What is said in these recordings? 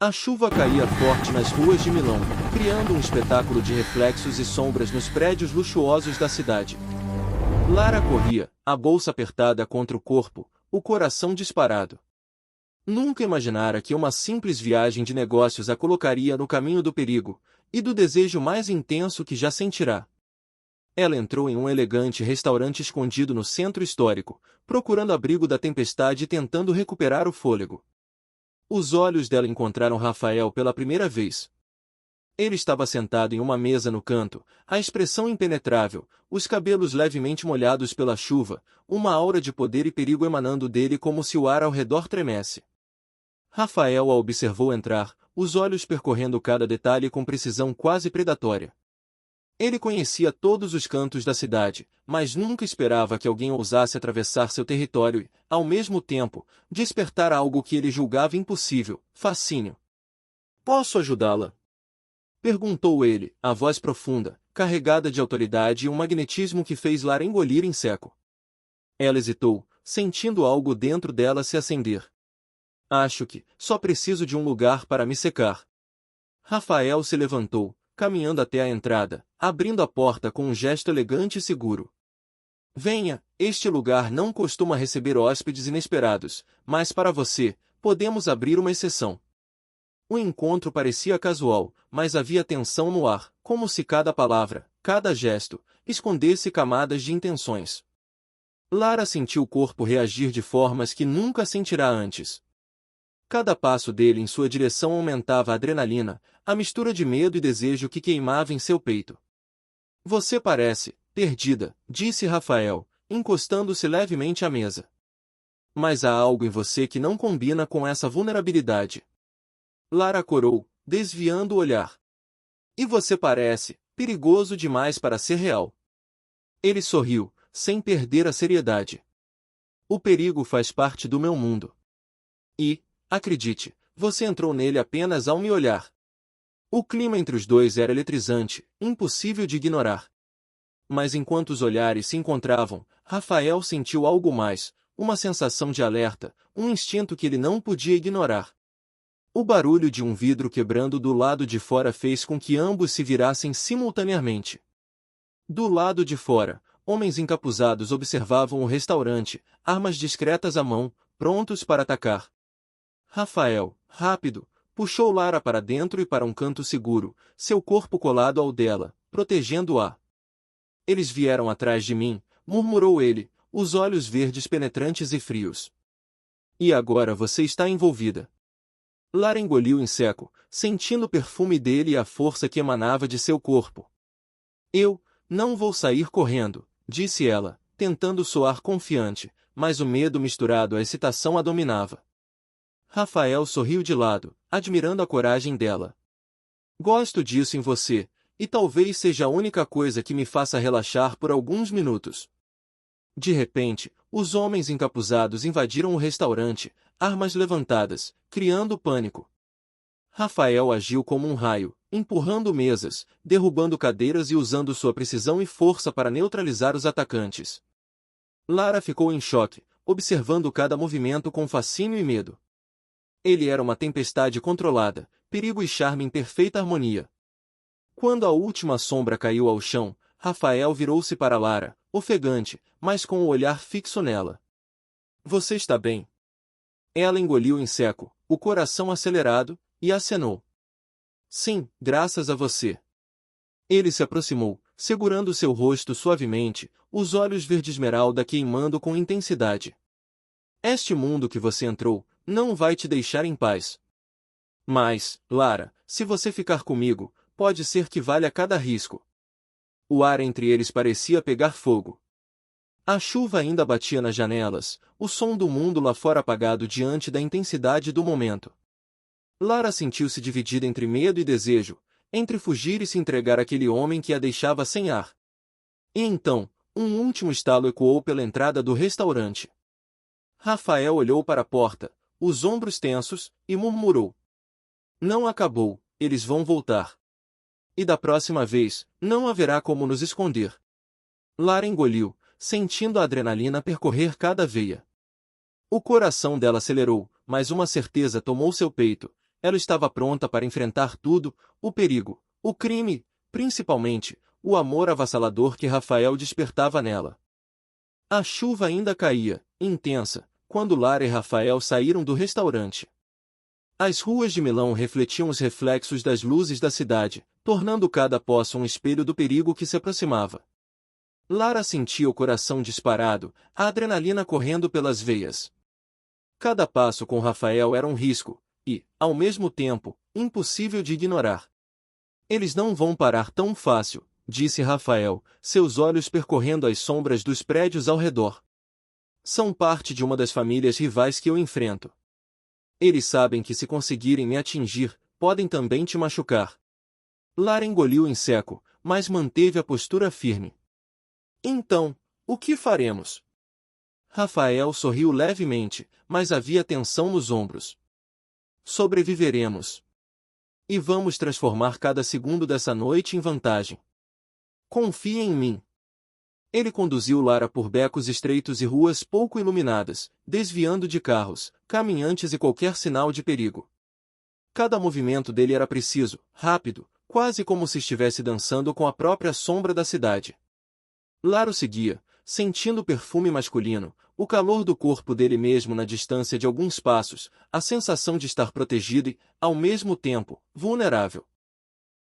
A chuva caía forte nas ruas de Milão, criando um espetáculo de reflexos e sombras nos prédios luxuosos da cidade. Lara corria, a bolsa apertada contra o corpo, o coração disparado. Nunca imaginara que uma simples viagem de negócios a colocaria no caminho do perigo, e do desejo mais intenso que já sentirá. Ela entrou em um elegante restaurante escondido no centro histórico, procurando abrigo da tempestade e tentando recuperar o fôlego. Os olhos dela encontraram Rafael pela primeira vez. Ele estava sentado em uma mesa no canto, a expressão impenetrável, os cabelos levemente molhados pela chuva, uma aura de poder e perigo emanando dele como se o ar ao redor tremesse. Rafael a observou entrar, os olhos percorrendo cada detalhe com precisão quase predatória. Ele conhecia todos os cantos da cidade, mas nunca esperava que alguém ousasse atravessar seu território e, ao mesmo tempo, despertar algo que ele julgava impossível, fascínio. "Posso ajudá-la?" perguntou ele, a voz profunda, carregada de autoridade e um magnetismo que fez Lara engolir em seco. Ela hesitou, sentindo algo dentro dela se acender. "Acho que só preciso de um lugar para me secar." Rafael se levantou, caminhando até a entrada, abrindo a porta com um gesto elegante e seguro. "Venha, este lugar não costuma receber hóspedes inesperados, mas para você, podemos abrir uma exceção." O encontro parecia casual, mas havia tensão no ar, como se cada palavra, cada gesto, escondesse camadas de intenções. Lara sentiu o corpo reagir de formas que nunca sentirá antes. Cada passo dele em sua direção aumentava a adrenalina, a mistura de medo e desejo que queimava em seu peito. "Você parece perdida", disse Rafael, encostando-se levemente à mesa. "Mas há algo em você que não combina com essa vulnerabilidade." Lara corou, desviando o olhar. "E você parece perigoso demais para ser real." Ele sorriu, sem perder a seriedade. "O perigo faz parte do meu mundo. E, acredite, você entrou nele apenas ao me olhar." O clima entre os dois era eletrizante, impossível de ignorar. Mas enquanto os olhares se encontravam, Rafael sentiu algo mais, uma sensação de alerta, um instinto que ele não podia ignorar. O barulho de um vidro quebrando do lado de fora fez com que ambos se virassem simultaneamente. Do lado de fora, homens encapuzados observavam o restaurante, armas discretas à mão, prontos para atacar. Rafael, rápido, puxou Lara para dentro e para um canto seguro, seu corpo colado ao dela, protegendo-a. "Eles vieram atrás de mim", murmurou ele, os olhos verdes penetrantes e frios. "E agora você está envolvida." Lara engoliu em seco, sentindo o perfume dele e a força que emanava de seu corpo. "Eu não vou sair correndo", disse ela, tentando soar confiante, mas o medo misturado à excitação a dominava. Rafael sorriu de lado, admirando a coragem dela. "Gosto disso em você, e talvez seja a única coisa que me faça relaxar por alguns minutos." De repente, os homens encapuzados invadiram o restaurante, armas levantadas, criando pânico. Rafael agiu como um raio, empurrando mesas, derrubando cadeiras e usando sua precisão e força para neutralizar os atacantes. Lara ficou em choque, observando cada movimento com fascínio e medo. Ele era uma tempestade controlada, perigo e charme em perfeita harmonia. Quando a última sombra caiu ao chão, Rafael virou-se para Lara, ofegante, mas com o olhar fixo nela. "Você está bem?" Ela engoliu em seco, o coração acelerado, e acenou. "Sim, graças a você." Ele se aproximou, segurando seu rosto suavemente, os olhos verde-esmeralda queimando com intensidade. "Este mundo que você entrou não vai te deixar em paz. Mas, Lara, se você ficar comigo, pode ser que valha cada risco." O ar entre eles parecia pegar fogo. A chuva ainda batia nas janelas, o som do mundo lá fora apagado diante da intensidade do momento. Lara sentiu-se dividida entre medo e desejo, entre fugir e se entregar àquele homem que a deixava sem ar. E então, um último estalo ecoou pela entrada do restaurante. Rafael olhou para a porta, os ombros tensos, e murmurou: "Não acabou, eles vão voltar. E da próxima vez, não haverá como nos esconder." Lara engoliu, sentindo a adrenalina percorrer cada veia. O coração dela acelerou, mas uma certeza tomou seu peito: ela estava pronta para enfrentar tudo, o perigo, o crime, principalmente, o amor avassalador que Rafael despertava nela. A chuva ainda caía, intensa, quando Lara e Rafael saíram do restaurante. As ruas de Milão refletiam os reflexos das luzes da cidade, tornando cada poço um espelho do perigo que se aproximava. Lara sentia o coração disparado, a adrenalina correndo pelas veias. Cada passo com Rafael era um risco, e, ao mesmo tempo, impossível de ignorar. Eles não vão parar tão fácil, disse Rafael, seus olhos percorrendo as sombras dos prédios ao redor. São parte de uma das famílias rivais que eu enfrento. Eles sabem que se conseguirem me atingir, podem também te machucar. Lara engoliu em seco, mas manteve a postura firme. Então, o que faremos? Rafael sorriu levemente, mas havia tensão nos ombros. Sobreviveremos. E vamos transformar cada segundo dessa noite em vantagem. Confie em mim. Ele conduziu Lara por becos estreitos e ruas pouco iluminadas, desviando de carros, caminhantes e qualquer sinal de perigo. Cada movimento dele era preciso, rápido, quase como se estivesse dançando com a própria sombra da cidade. Lara o seguia, sentindo o perfume masculino, o calor do corpo dele mesmo na distância de alguns passos, a sensação de estar protegido e, ao mesmo tempo, vulnerável.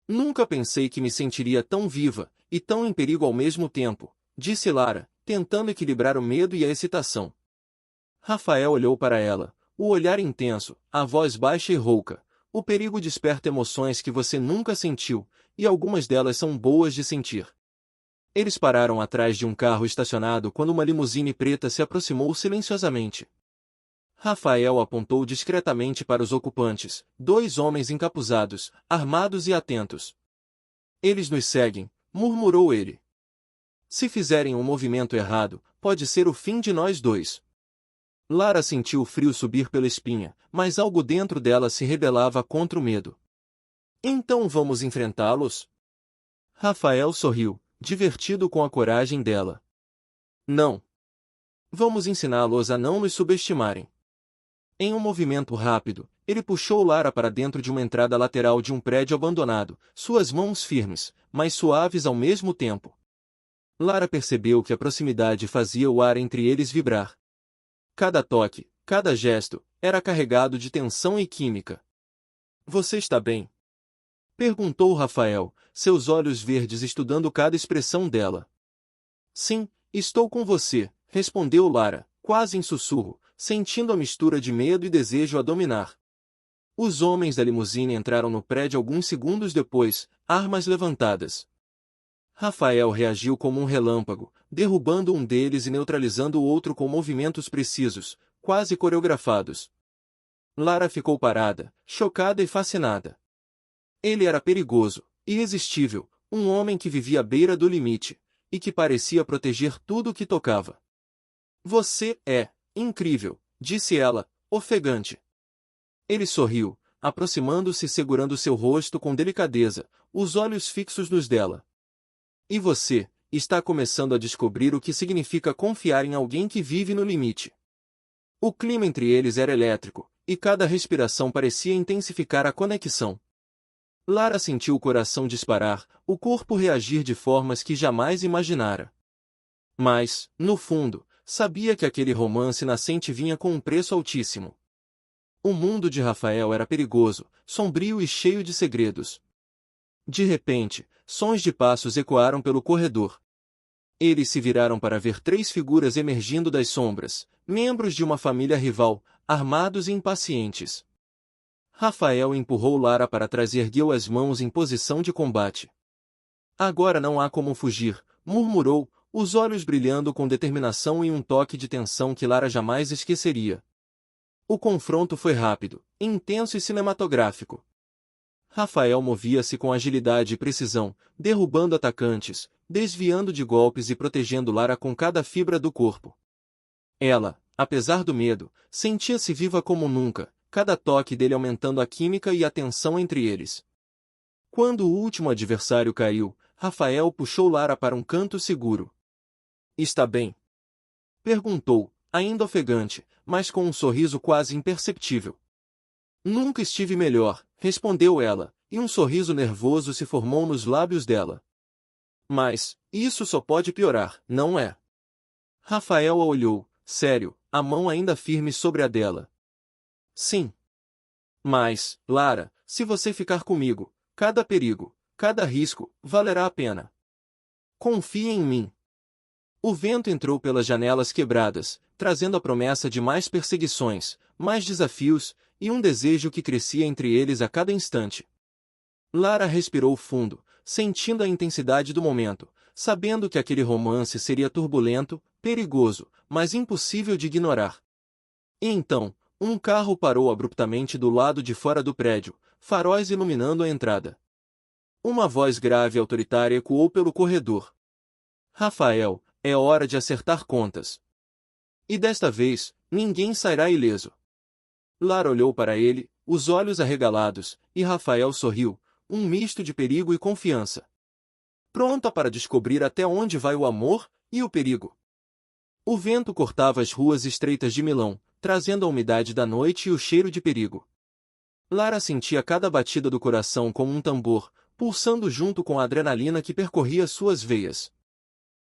Nunca pensei que me sentiria tão viva, e tão em perigo ao mesmo tempo, disse Lara, tentando equilibrar o medo e a excitação. Rafael olhou para ela, o olhar intenso, a voz baixa e rouca. O perigo desperta emoções que você nunca sentiu, e algumas delas são boas de sentir. Eles pararam atrás de um carro estacionado quando uma limusine preta se aproximou silenciosamente. Rafael apontou discretamente para os ocupantes, dois homens encapuzados, armados e atentos. Eles nos seguem, murmurou ele. Se fizerem um movimento errado, pode ser o fim de nós dois. Lara sentiu o frio subir pela espinha, mas algo dentro dela se rebelava contra o medo. Então vamos enfrentá-los? Rafael sorriu, divertido com a coragem dela. Não. Vamos ensiná-los a não nos subestimarem. Em um movimento rápido, ele puxou Lara para dentro de uma entrada lateral de um prédio abandonado, suas mãos firmes, mas suaves ao mesmo tempo. Lara percebeu que a proximidade fazia o ar entre eles vibrar. Cada toque, cada gesto, era carregado de tensão e química. Você está bem? Perguntou Rafael, seus olhos verdes estudando cada expressão dela. Sim, estou com você, respondeu Lara, quase em sussurro, sentindo a mistura de medo e desejo a dominar. Os homens da limusine entraram no prédio alguns segundos depois, armas levantadas. Rafael reagiu como um relâmpago, derrubando um deles e neutralizando o outro com movimentos precisos, quase coreografados. Lara ficou parada, chocada e fascinada. Ele era perigoso, irresistível, um homem que vivia à beira do limite, e que parecia proteger tudo o que tocava. Você é incrível, disse ela, ofegante. Ele sorriu, aproximando-se e segurando seu rosto com delicadeza, os olhos fixos nos dela. E você, está começando a descobrir o que significa confiar em alguém que vive no limite. O clima entre eles era elétrico, e cada respiração parecia intensificar a conexão. Lara sentiu o coração disparar, o corpo reagir de formas que jamais imaginara. Mas, no fundo, sabia que aquele romance nascente vinha com um preço altíssimo. O mundo de Rafael era perigoso, sombrio e cheio de segredos. De repente, sons de passos ecoaram pelo corredor. Eles se viraram para ver três figuras emergindo das sombras, membros de uma família rival, armados e impacientes. Rafael empurrou Lara para trás e ergueu as mãos em posição de combate. Agora não há como fugir, murmurou, os olhos brilhando com determinação e um toque de tensão que Lara jamais esqueceria. O confronto foi rápido, intenso e cinematográfico. Rafael movia-se com agilidade e precisão, derrubando atacantes, desviando de golpes e protegendo Lara com cada fibra do corpo. Ela, apesar do medo, sentia-se viva como nunca, cada toque dele aumentando a química e a tensão entre eles. Quando o último adversário caiu, Rafael puxou Lara para um canto seguro. Está bem? Perguntou, ainda ofegante, mas com um sorriso quase imperceptível. Nunca estive melhor, respondeu ela, e um sorriso nervoso se formou nos lábios dela. Mas, isso só pode piorar, não é? Rafael a olhou, sério, a mão ainda firme sobre a dela. Sim. Mas, Lara, se você ficar comigo, cada perigo, cada risco, valerá a pena. Confie em mim. O vento entrou pelas janelas quebradas, trazendo a promessa de mais perseguições, mais desafios, e um desejo que crescia entre eles a cada instante. Lara respirou fundo, sentindo a intensidade do momento, sabendo que aquele romance seria turbulento, perigoso, mas impossível de ignorar. E então, um carro parou abruptamente do lado de fora do prédio, faróis iluminando a entrada. Uma voz grave e autoritária ecoou pelo corredor. Rafael, é hora de acertar contas. E desta vez, ninguém sairá ileso. Lara olhou para ele, os olhos arregalados, e Rafael sorriu, um misto de perigo e confiança. Pronta para descobrir até onde vai o amor e o perigo. O vento cortava as ruas estreitas de Milão, trazendo a umidade da noite e o cheiro de perigo. Lara sentia cada batida do coração como um tambor, pulsando junto com a adrenalina que percorria suas veias.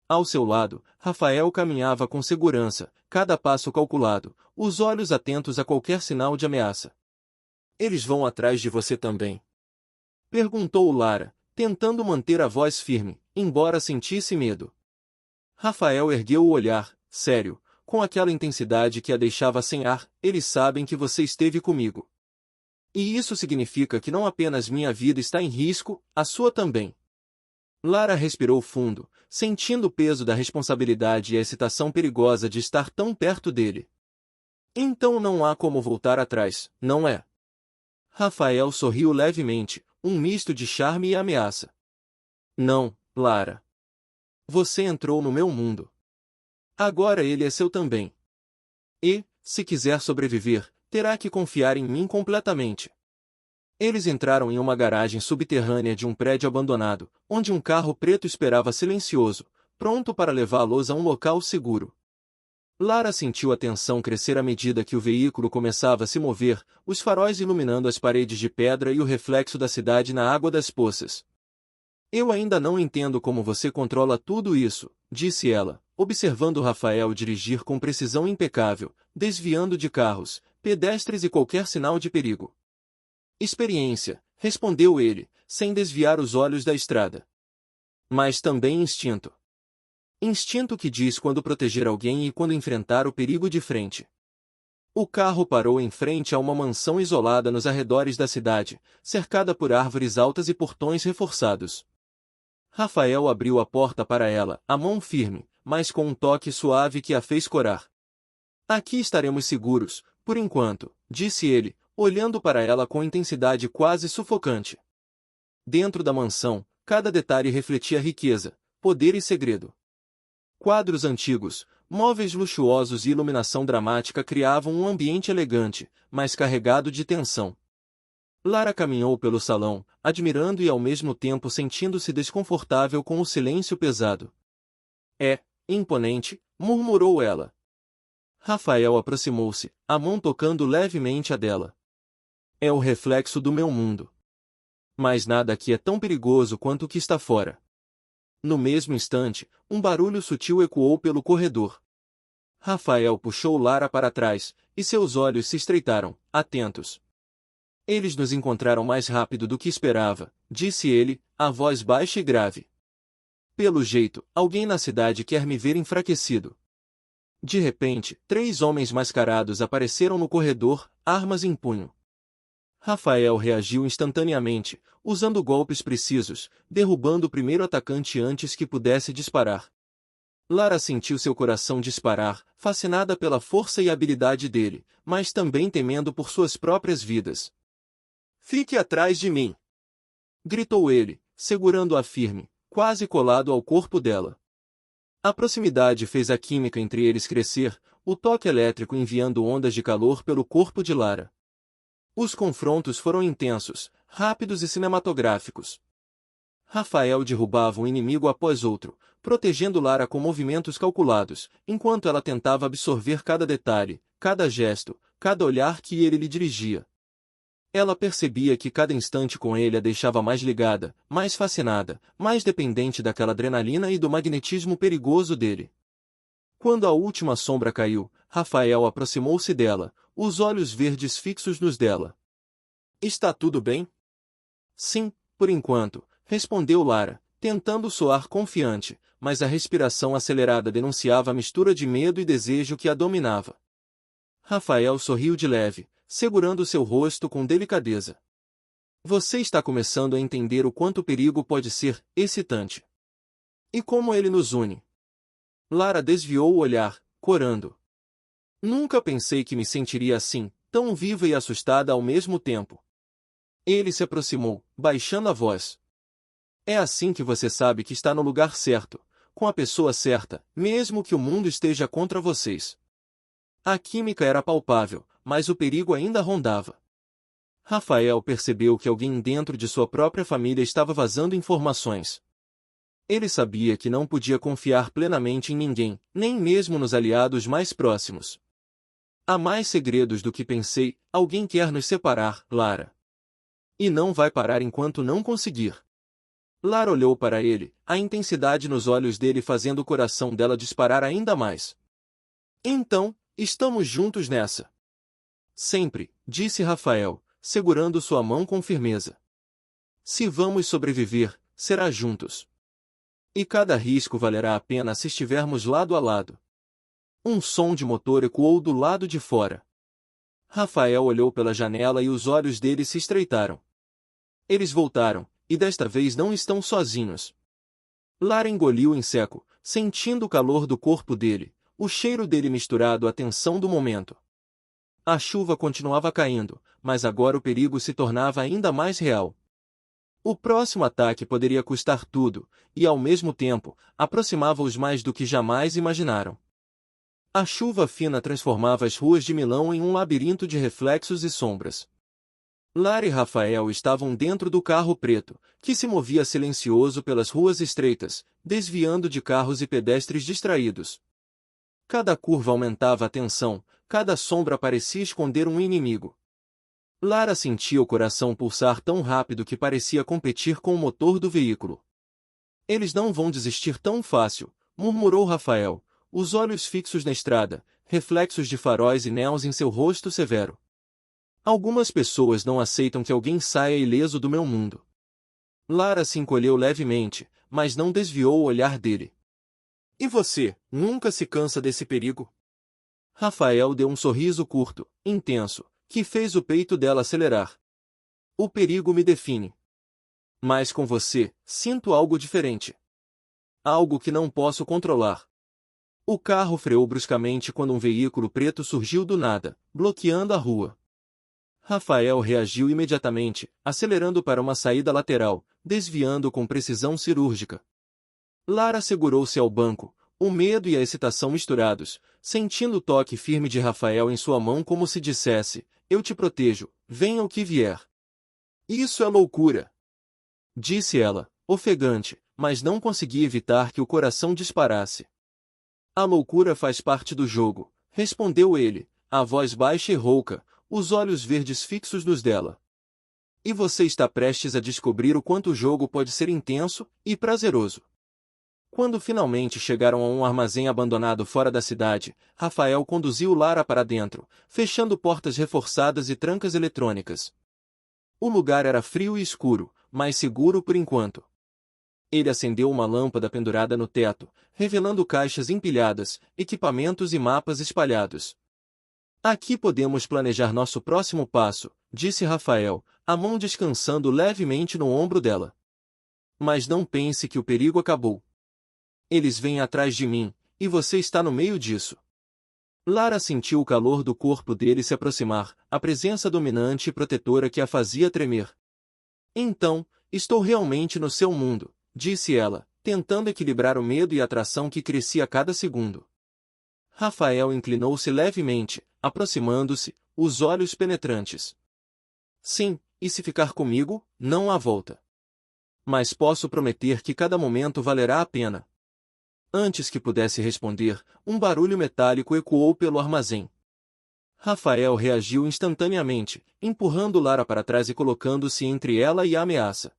Ao seu lado, Rafael caminhava com segurança, cada passo calculado, os olhos atentos a qualquer sinal de ameaça. Eles vão atrás de você também? Perguntou Lara, tentando manter a voz firme, embora sentisse medo. Rafael ergueu o olhar, sério, com aquela intensidade que a deixava sem ar. Eles sabem que você esteve comigo. E isso significa que não apenas minha vida está em risco, a sua também. Lara respirou fundo, sentindo o peso da responsabilidade e a excitação perigosa de estar tão perto dele. Então não há como voltar atrás, não é? Rafael sorriu levemente, um misto de charme e ameaça. Não, Lara. Você entrou no meu mundo. Agora ele é seu também. E, se quiser sobreviver, terá que confiar em mim completamente. Eles entraram em uma garagem subterrânea de um prédio abandonado, onde um carro preto esperava silencioso, pronto para levá-los a um local seguro. Lara sentiu a tensão crescer à medida que o veículo começava a se mover, os faróis iluminando as paredes de pedra e o reflexo da cidade na água das poças. Eu ainda não entendo como você controla tudo isso, disse ela, observando Rafael dirigir com precisão impecável, desviando de carros, pedestres e qualquer sinal de perigo. Experiência, respondeu ele, sem desviar os olhos da estrada. Mas também instinto. Instinto que diz quando proteger alguém e quando enfrentar o perigo de frente. O carro parou em frente a uma mansão isolada nos arredores da cidade, cercada por árvores altas e portões reforçados. Rafael abriu a porta para ela, a mão firme, mas com um toque suave que a fez corar. Aqui estaremos seguros, por enquanto, disse ele, olhando para ela com intensidade quase sufocante. Dentro da mansão, cada detalhe refletia riqueza, poder e segredo. Quadros antigos, móveis luxuosos e iluminação dramática criavam um ambiente elegante, mas carregado de tensão. Lara caminhou pelo salão, admirando e ao mesmo tempo sentindo-se desconfortável com o silêncio pesado. É imponente, murmurou ela. Rafael aproximou-se, a mão tocando levemente a dela. É o reflexo do meu mundo. Mas nada aqui é tão perigoso quanto o que está fora. No mesmo instante, um barulho sutil ecoou pelo corredor. Rafael puxou Lara para trás, e seus olhos se estreitaram, atentos. Eles nos encontraram mais rápido do que esperava, disse ele, a voz baixa e grave. Pelo jeito, alguém na cidade quer me ver enfraquecido. De repente, 3 homens mascarados apareceram no corredor, armas em punho. Rafael reagiu instantaneamente, usando golpes precisos, derrubando o primeiro atacante antes que pudesse disparar. Lara sentiu seu coração disparar, fascinada pela força e habilidade dele, mas também temendo por suas próprias vidas. Fique atrás de mim! Gritou ele, segurando-a firme, quase colado ao corpo dela. A proximidade fez a química entre eles crescer, o toque elétrico enviando ondas de calor pelo corpo de Lara. Os confrontos foram intensos, rápidos e cinematográficos. Rafael derrubava um inimigo após outro, protegendo Lara com movimentos calculados, enquanto ela tentava absorver cada detalhe, cada gesto, cada olhar que ele lhe dirigia. Ela percebia que cada instante com ele a deixava mais ligada, mais fascinada, mais dependente daquela adrenalina e do magnetismo perigoso dele. Quando a última sombra caiu, Rafael aproximou-se dela, os olhos verdes fixos nos dela. Está tudo bem? Sim, por enquanto, respondeu Lara, tentando soar confiante, mas a respiração acelerada denunciava a mistura de medo e desejo que a dominava. Rafael sorriu de leve, segurando seu rosto com delicadeza. Você está começando a entender o quanto o perigo pode ser excitante. E como ele nos une. Lara desviou o olhar, corando. Nunca pensei que me sentiria assim, tão viva e assustada ao mesmo tempo. Ele se aproximou, baixando a voz. É assim que você sabe que está no lugar certo, com a pessoa certa, mesmo que o mundo esteja contra vocês. A química era palpável, mas o perigo ainda rondava. Rafael percebeu que alguém dentro de sua própria família estava vazando informações. Ele sabia que não podia confiar plenamente em ninguém, nem mesmo nos aliados mais próximos. Há mais segredos do que pensei, alguém quer nos separar, Lara. E não vai parar enquanto não conseguir. Lara olhou para ele, a intensidade nos olhos dele fazendo o coração dela disparar ainda mais. Então, estamos juntos nessa. Sempre, disse Rafael, segurando sua mão com firmeza. Se vamos sobreviver, será juntos. E cada risco valerá a pena se estivermos lado a lado. Um som de motor ecoou do lado de fora. Rafael olhou pela janela e os olhos dele se estreitaram. Eles voltaram, e desta vez não estão sozinhos. Lara engoliu em seco, sentindo o calor do corpo dele, o cheiro dele misturado à tensão do momento. A chuva continuava caindo, mas agora o perigo se tornava ainda mais real. O próximo ataque poderia custar tudo, e ao mesmo tempo, aproximava-os mais do que jamais imaginaram. A chuva fina transformava as ruas de Milão em um labirinto de reflexos e sombras. Lara e Rafael estavam dentro do carro preto, que se movia silencioso pelas ruas estreitas, desviando de carros e pedestres distraídos. Cada curva aumentava a tensão, cada sombra parecia esconder um inimigo. Lara sentia o coração pulsar tão rápido que parecia competir com o motor do veículo. Eles não vão desistir tão fácil, murmurou Rafael, os olhos fixos na estrada, reflexos de faróis e néons em seu rosto severo. Algumas pessoas não aceitam que alguém saia ileso do meu mundo. Lara se encolheu levemente, mas não desviou o olhar dele. E você, nunca se cansa desse perigo? Rafael deu um sorriso curto, intenso, que fez o peito dela acelerar. O perigo me define. Mas com você, sinto algo diferente. Algo que não posso controlar. O carro freou bruscamente quando um veículo preto surgiu do nada, bloqueando a rua. Rafael reagiu imediatamente, acelerando para uma saída lateral, desviando com precisão cirúrgica. Lara segurou-se ao banco, o medo e a excitação misturados, sentindo o toque firme de Rafael em sua mão como se dissesse, eu te protejo, venha o que vier. Isso é loucura! Disse ela, ofegante, mas não conseguia evitar que o coração disparasse. A loucura faz parte do jogo, respondeu ele, a voz baixa e rouca, os olhos verdes fixos nos dela. E você está prestes a descobrir o quanto o jogo pode ser intenso e prazeroso. Quando finalmente chegaram a um armazém abandonado fora da cidade, Rafael conduziu Lara para dentro, fechando portas reforçadas e trancas eletrônicas. O lugar era frio e escuro, mas seguro por enquanto. Ele acendeu uma lâmpada pendurada no teto, revelando caixas empilhadas, equipamentos e mapas espalhados. Aqui podemos planejar nosso próximo passo, disse Rafael, a mão descansando levemente no ombro dela. Mas não pense que o perigo acabou. Eles vêm atrás de mim, e você está no meio disso. Lara sentiu o calor do corpo dele se aproximar, a presença dominante e protetora que a fazia tremer. Então, estou realmente no seu mundo, disse ela, tentando equilibrar o medo e a atração que crescia a cada segundo. Rafael inclinou-se levemente, aproximando-se, os olhos penetrantes. Sim, e se ficar comigo, não há volta. Mas posso prometer que cada momento valerá a pena. Antes que pudesse responder, um barulho metálico ecoou pelo armazém. Rafael reagiu instantaneamente, empurrando Lara para trás e colocando-se entre ela e a ameaça.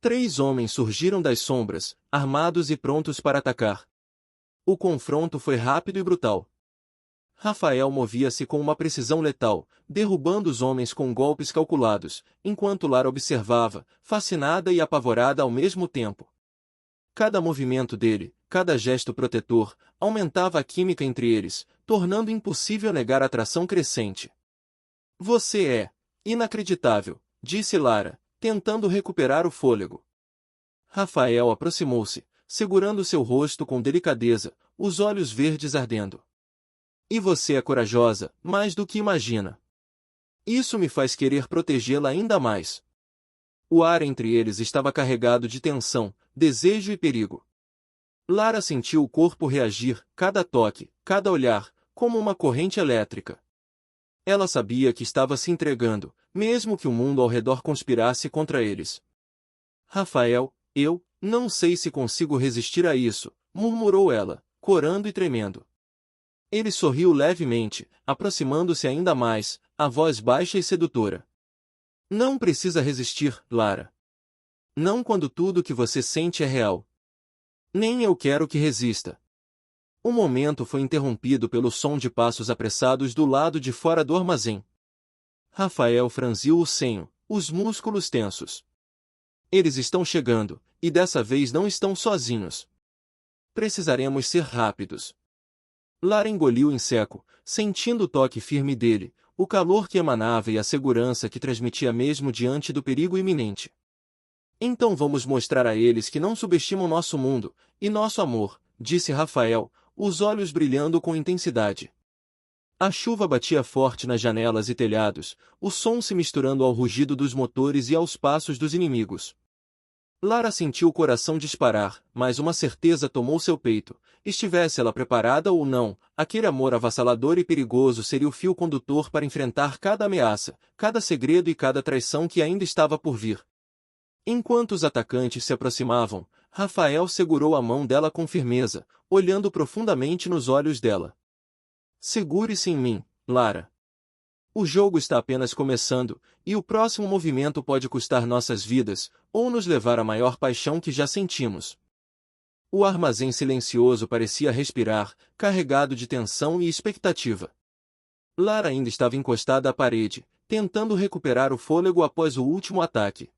3 homens surgiram das sombras, armados e prontos para atacar. O confronto foi rápido e brutal. Rafael movia-se com uma precisão letal, derrubando os homens com golpes calculados, enquanto Lara observava, fascinada e apavorada ao mesmo tempo. Cada movimento dele, cada gesto protetor, aumentava a química entre eles, tornando impossível negar a atração crescente. Você é inacreditável, disse Lara, tentando recuperar o fôlego. Rafael aproximou-se, segurando seu rosto com delicadeza, os olhos verdes ardendo. E você é corajosa, mais do que imagina. Isso me faz querer protegê-la ainda mais. O ar entre eles estava carregado de tensão, desejo e perigo. Lara sentiu o corpo reagir, cada toque, cada olhar, como uma corrente elétrica. Ela sabia que estava se entregando, mesmo que o mundo ao redor conspirasse contra eles. Rafael, eu não sei se consigo resistir a isso, murmurou ela, corando e tremendo. Ele sorriu levemente, aproximando-se ainda mais, a voz baixa e sedutora. Não precisa resistir, Lara. Não quando tudo o que você sente é real. Nem eu quero que resista. O momento foi interrompido pelo som de passos apressados do lado de fora do armazém. Rafael franziu o senho, os músculos tensos. Eles estão chegando, e dessa vez não estão sozinhos. Precisaremos ser rápidos. Lara engoliu em seco, sentindo o toque firme dele, o calor que emanava e a segurança que transmitia mesmo diante do perigo iminente. Então vamos mostrar a eles que não subestimam nosso mundo, e nosso amor, disse Rafael, os olhos brilhando com intensidade. A chuva batia forte nas janelas e telhados, o som se misturando ao rugido dos motores e aos passos dos inimigos. Lara sentiu o coração disparar, mas uma certeza tomou seu peito. Estivesse ela preparada ou não, aquele amor avassalador e perigoso seria o fio condutor para enfrentar cada ameaça, cada segredo e cada traição que ainda estava por vir. Enquanto os atacantes se aproximavam, Rafael segurou a mão dela com firmeza, olhando profundamente nos olhos dela. Segure-se em mim, Lara. O jogo está apenas começando, e o próximo movimento pode custar nossas vidas, ou nos levar à maior paixão que já sentimos. O armazém silencioso parecia respirar, carregado de tensão e expectativa. Lara ainda estava encostada à parede, tentando recuperar o fôlego após o último ataque.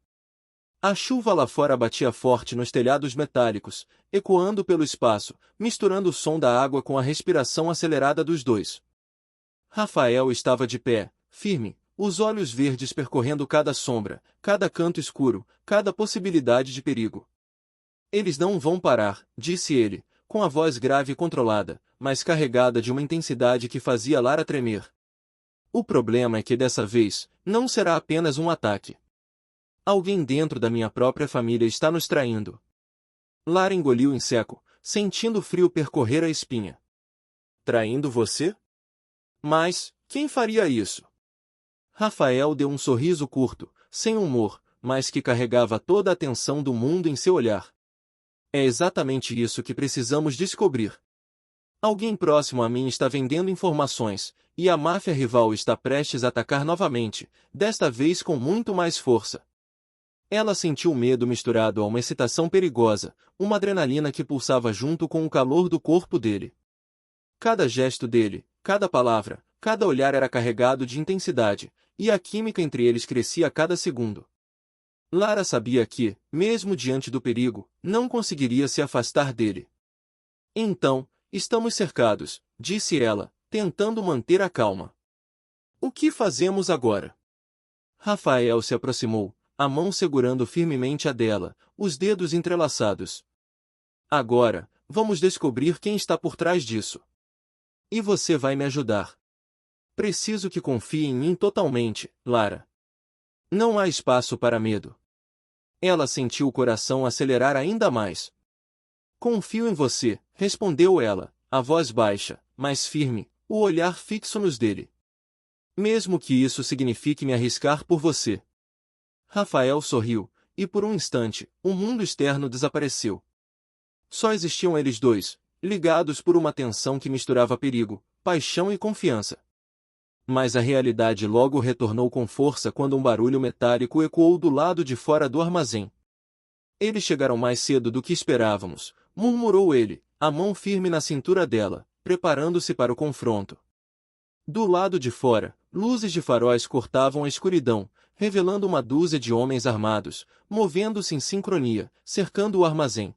A chuva lá fora batia forte nos telhados metálicos, ecoando pelo espaço, misturando o som da água com a respiração acelerada dos dois. Rafael estava de pé, firme, os olhos verdes percorrendo cada sombra, cada canto escuro, cada possibilidade de perigo. Eles não vão parar, disse ele, com a voz grave e controlada, mas carregada de uma intensidade que fazia Lara tremer. O problema é que dessa vez, não será apenas um ataque. Alguém dentro da minha própria família está nos traindo. Lara engoliu em seco, sentindo o frio percorrer a espinha. Traindo você? Mas, quem faria isso? Rafael deu um sorriso curto, sem humor, mas que carregava toda a atenção do mundo em seu olhar. É exatamente isso que precisamos descobrir. Alguém próximo a mim está vendendo informações, e a máfia rival está prestes a atacar novamente, desta vez com muito mais força. Ela sentiu medo misturado a uma excitação perigosa, uma adrenalina que pulsava junto com o calor do corpo dele. Cada gesto dele, cada palavra, cada olhar era carregado de intensidade, e a química entre eles crescia a cada segundo. Lara sabia que, mesmo diante do perigo, não conseguiria se afastar dele. Então, estamos cercados, disse ela, tentando manter a calma. O que fazemos agora? Rafael se aproximou, a mão segurando firmemente a dela, os dedos entrelaçados. Agora, vamos descobrir quem está por trás disso. E você vai me ajudar. Preciso que confie em mim totalmente, Lara. Não há espaço para medo. Ela sentiu o coração acelerar ainda mais. Confio em você, respondeu ela, a voz baixa, mas firme, o olhar fixo nos dele. Mesmo que isso signifique me arriscar por você. Rafael sorriu, e por um instante, o mundo externo desapareceu. Só existiam eles dois, ligados por uma tensão que misturava perigo, paixão e confiança. Mas a realidade logo retornou com força quando um barulho metálico ecoou do lado de fora do armazém. Eles chegaram mais cedo do que esperávamos, murmurou ele, a mão firme na cintura dela, preparando-se para o confronto. Do lado de fora, luzes de faróis cortavam a escuridão, revelando uma dúzia de homens armados, movendo-se em sincronia, cercando o armazém.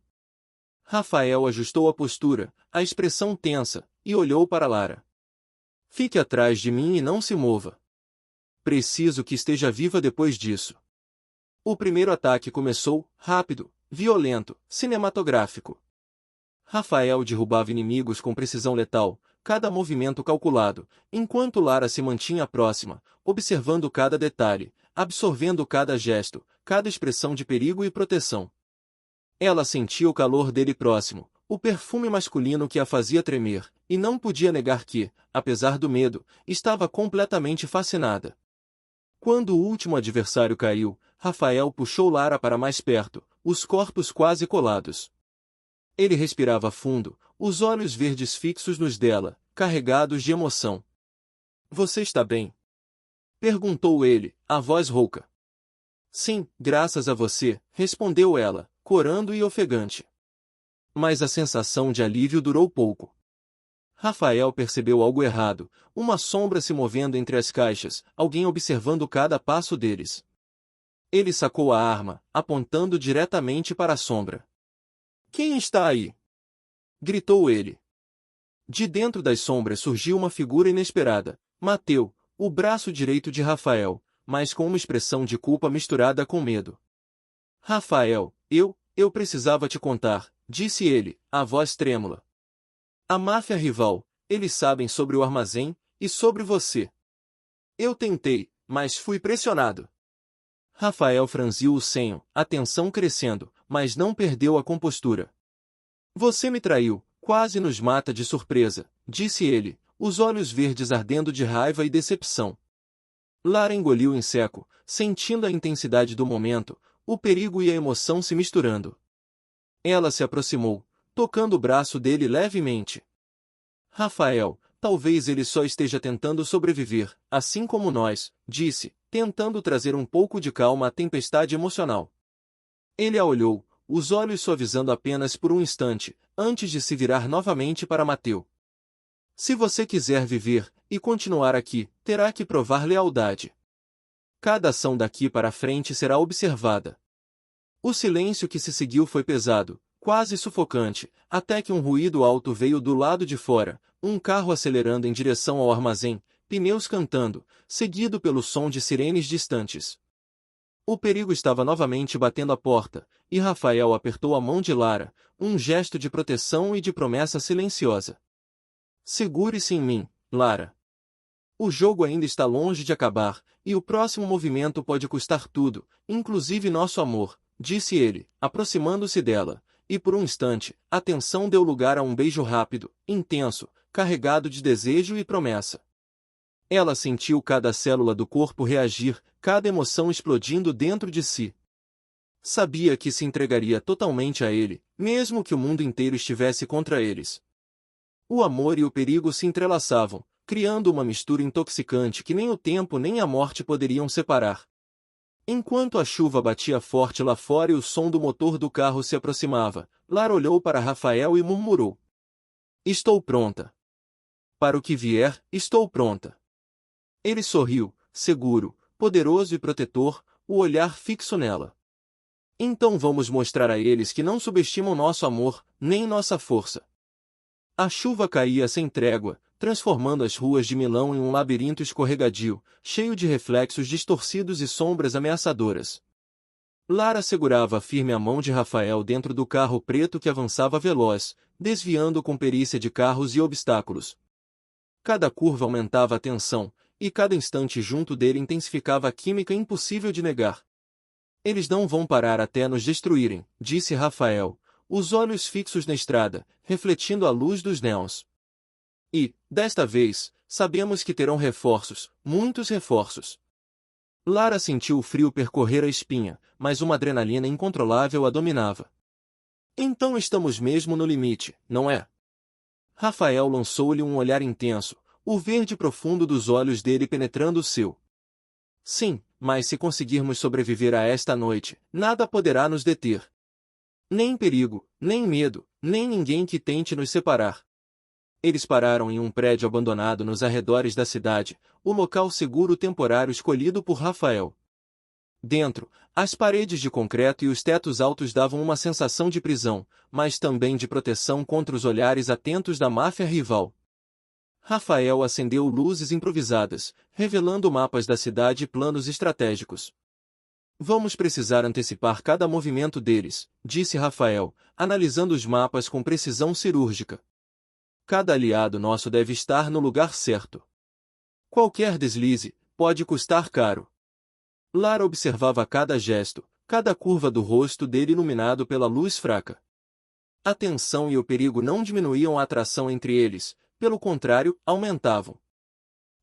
Rafael ajustou a postura, a expressão tensa, e olhou para Lara. Fique atrás de mim e não se mova. Preciso que esteja viva depois disso. O primeiro ataque começou, rápido, violento, cinematográfico. Rafael derrubava inimigos com precisão letal, cada movimento calculado, enquanto Lara se mantinha próxima, observando cada detalhe, absorvendo cada gesto, cada expressão de perigo e proteção. Ela sentia o calor dele próximo, o perfume masculino que a fazia tremer, e não podia negar que, apesar do medo, estava completamente fascinada. Quando o último adversário caiu, Rafael puxou Lara para mais perto, os corpos quase colados. Ele respirava fundo, os olhos verdes fixos nos dela, carregados de emoção. Você está bem? Perguntou ele, a voz rouca. Sim, graças a você, respondeu ela, corando e ofegante. Mas a sensação de alívio durou pouco. Rafael percebeu algo errado, uma sombra se movendo entre as caixas, alguém observando cada passo deles. Ele sacou a arma, apontando diretamente para a sombra. Quem está aí? Gritou ele. De dentro das sombras surgiu uma figura inesperada, Mateu, o braço direito de Rafael, mas com uma expressão de culpa misturada com medo. Rafael, eu precisava te contar, disse ele, a voz trêmula. A máfia rival, eles sabem sobre o armazém, e sobre você. Eu tentei, mas fui pressionado. Rafael franziu o senho, a tensão crescendo, mas não perdeu a compostura. Você me traiu, quase nos mata de surpresa, disse ele, os olhos verdes ardendo de raiva e decepção. Lara engoliu em seco, sentindo a intensidade do momento, o perigo e a emoção se misturando. Ela se aproximou, tocando o braço dele levemente. Rafael, talvez ele só esteja tentando sobreviver, assim como nós, disse, tentando trazer um pouco de calma à tempestade emocional. Ele a olhou, os olhos suavizando apenas por um instante, antes de se virar novamente para Mateu. Se você quiser viver, e continuar aqui, terá que provar lealdade. Cada ação daqui para frente será observada. O silêncio que se seguiu foi pesado, quase sufocante, até que um ruído alto veio do lado de fora, um carro acelerando em direção ao armazém, pneus cantando, seguido pelo som de sirenes distantes. O perigo estava novamente batendo à porta, e Rafael apertou a mão de Lara, um gesto de proteção e de promessa silenciosa. Segure-se em mim, Lara. O jogo ainda está longe de acabar, e o próximo movimento pode custar tudo, inclusive nosso amor, disse ele, aproximando-se dela, e por um instante, a tensão deu lugar a um beijo rápido, intenso, carregado de desejo e promessa. Ela sentiu cada célula do corpo reagir, cada emoção explodindo dentro de si. Sabia que se entregaria totalmente a ele, mesmo que o mundo inteiro estivesse contra eles. O amor e o perigo se entrelaçavam, criando uma mistura intoxicante que nem o tempo nem a morte poderiam separar. Enquanto a chuva batia forte lá fora e o som do motor do carro se aproximava, Lara olhou para Rafael e murmurou. Estou pronta. Para o que vier, estou pronta. Ele sorriu, seguro, poderoso e protetor, o olhar fixo nela. Então vamos mostrar a eles que não subestimam nosso amor, nem nossa força. A chuva caía sem trégua, transformando as ruas de Milão em um labirinto escorregadio, cheio de reflexos distorcidos e sombras ameaçadoras. Lara segurava firme a mão de Rafael dentro do carro preto que avançava veloz, desviando com perícia de carros e obstáculos. Cada curva aumentava a tensão, e cada instante junto dele intensificava a química impossível de negar. Eles não vão parar até nos destruírem, disse Rafael, os olhos fixos na estrada, refletindo a luz dos néons. E, desta vez, sabemos que terão reforços, muitos reforços. Lara sentiu o frio percorrer a espinha, mas uma adrenalina incontrolável a dominava. Então estamos mesmo no limite, não é? Rafael lançou-lhe um olhar intenso, o verde profundo dos olhos dele penetrando o seu. Sim, mas se conseguirmos sobreviver a esta noite, nada poderá nos deter. Nem perigo, nem medo, nem ninguém que tente nos separar. Eles pararam em um prédio abandonado nos arredores da cidade, o local seguro temporário escolhido por Rafael. Dentro, as paredes de concreto e os tetos altos davam uma sensação de prisão, mas também de proteção contra os olhares atentos da máfia rival. Rafael acendeu luzes improvisadas, revelando mapas da cidade e planos estratégicos. Vamos precisar antecipar cada movimento deles, disse Rafael, analisando os mapas com precisão cirúrgica. Cada aliado nosso deve estar no lugar certo. Qualquer deslize pode custar caro. Lara observava cada gesto, cada curva do rosto dele iluminado pela luz fraca. A tensão e o perigo não diminuíam a atração entre eles, pelo contrário, aumentavam.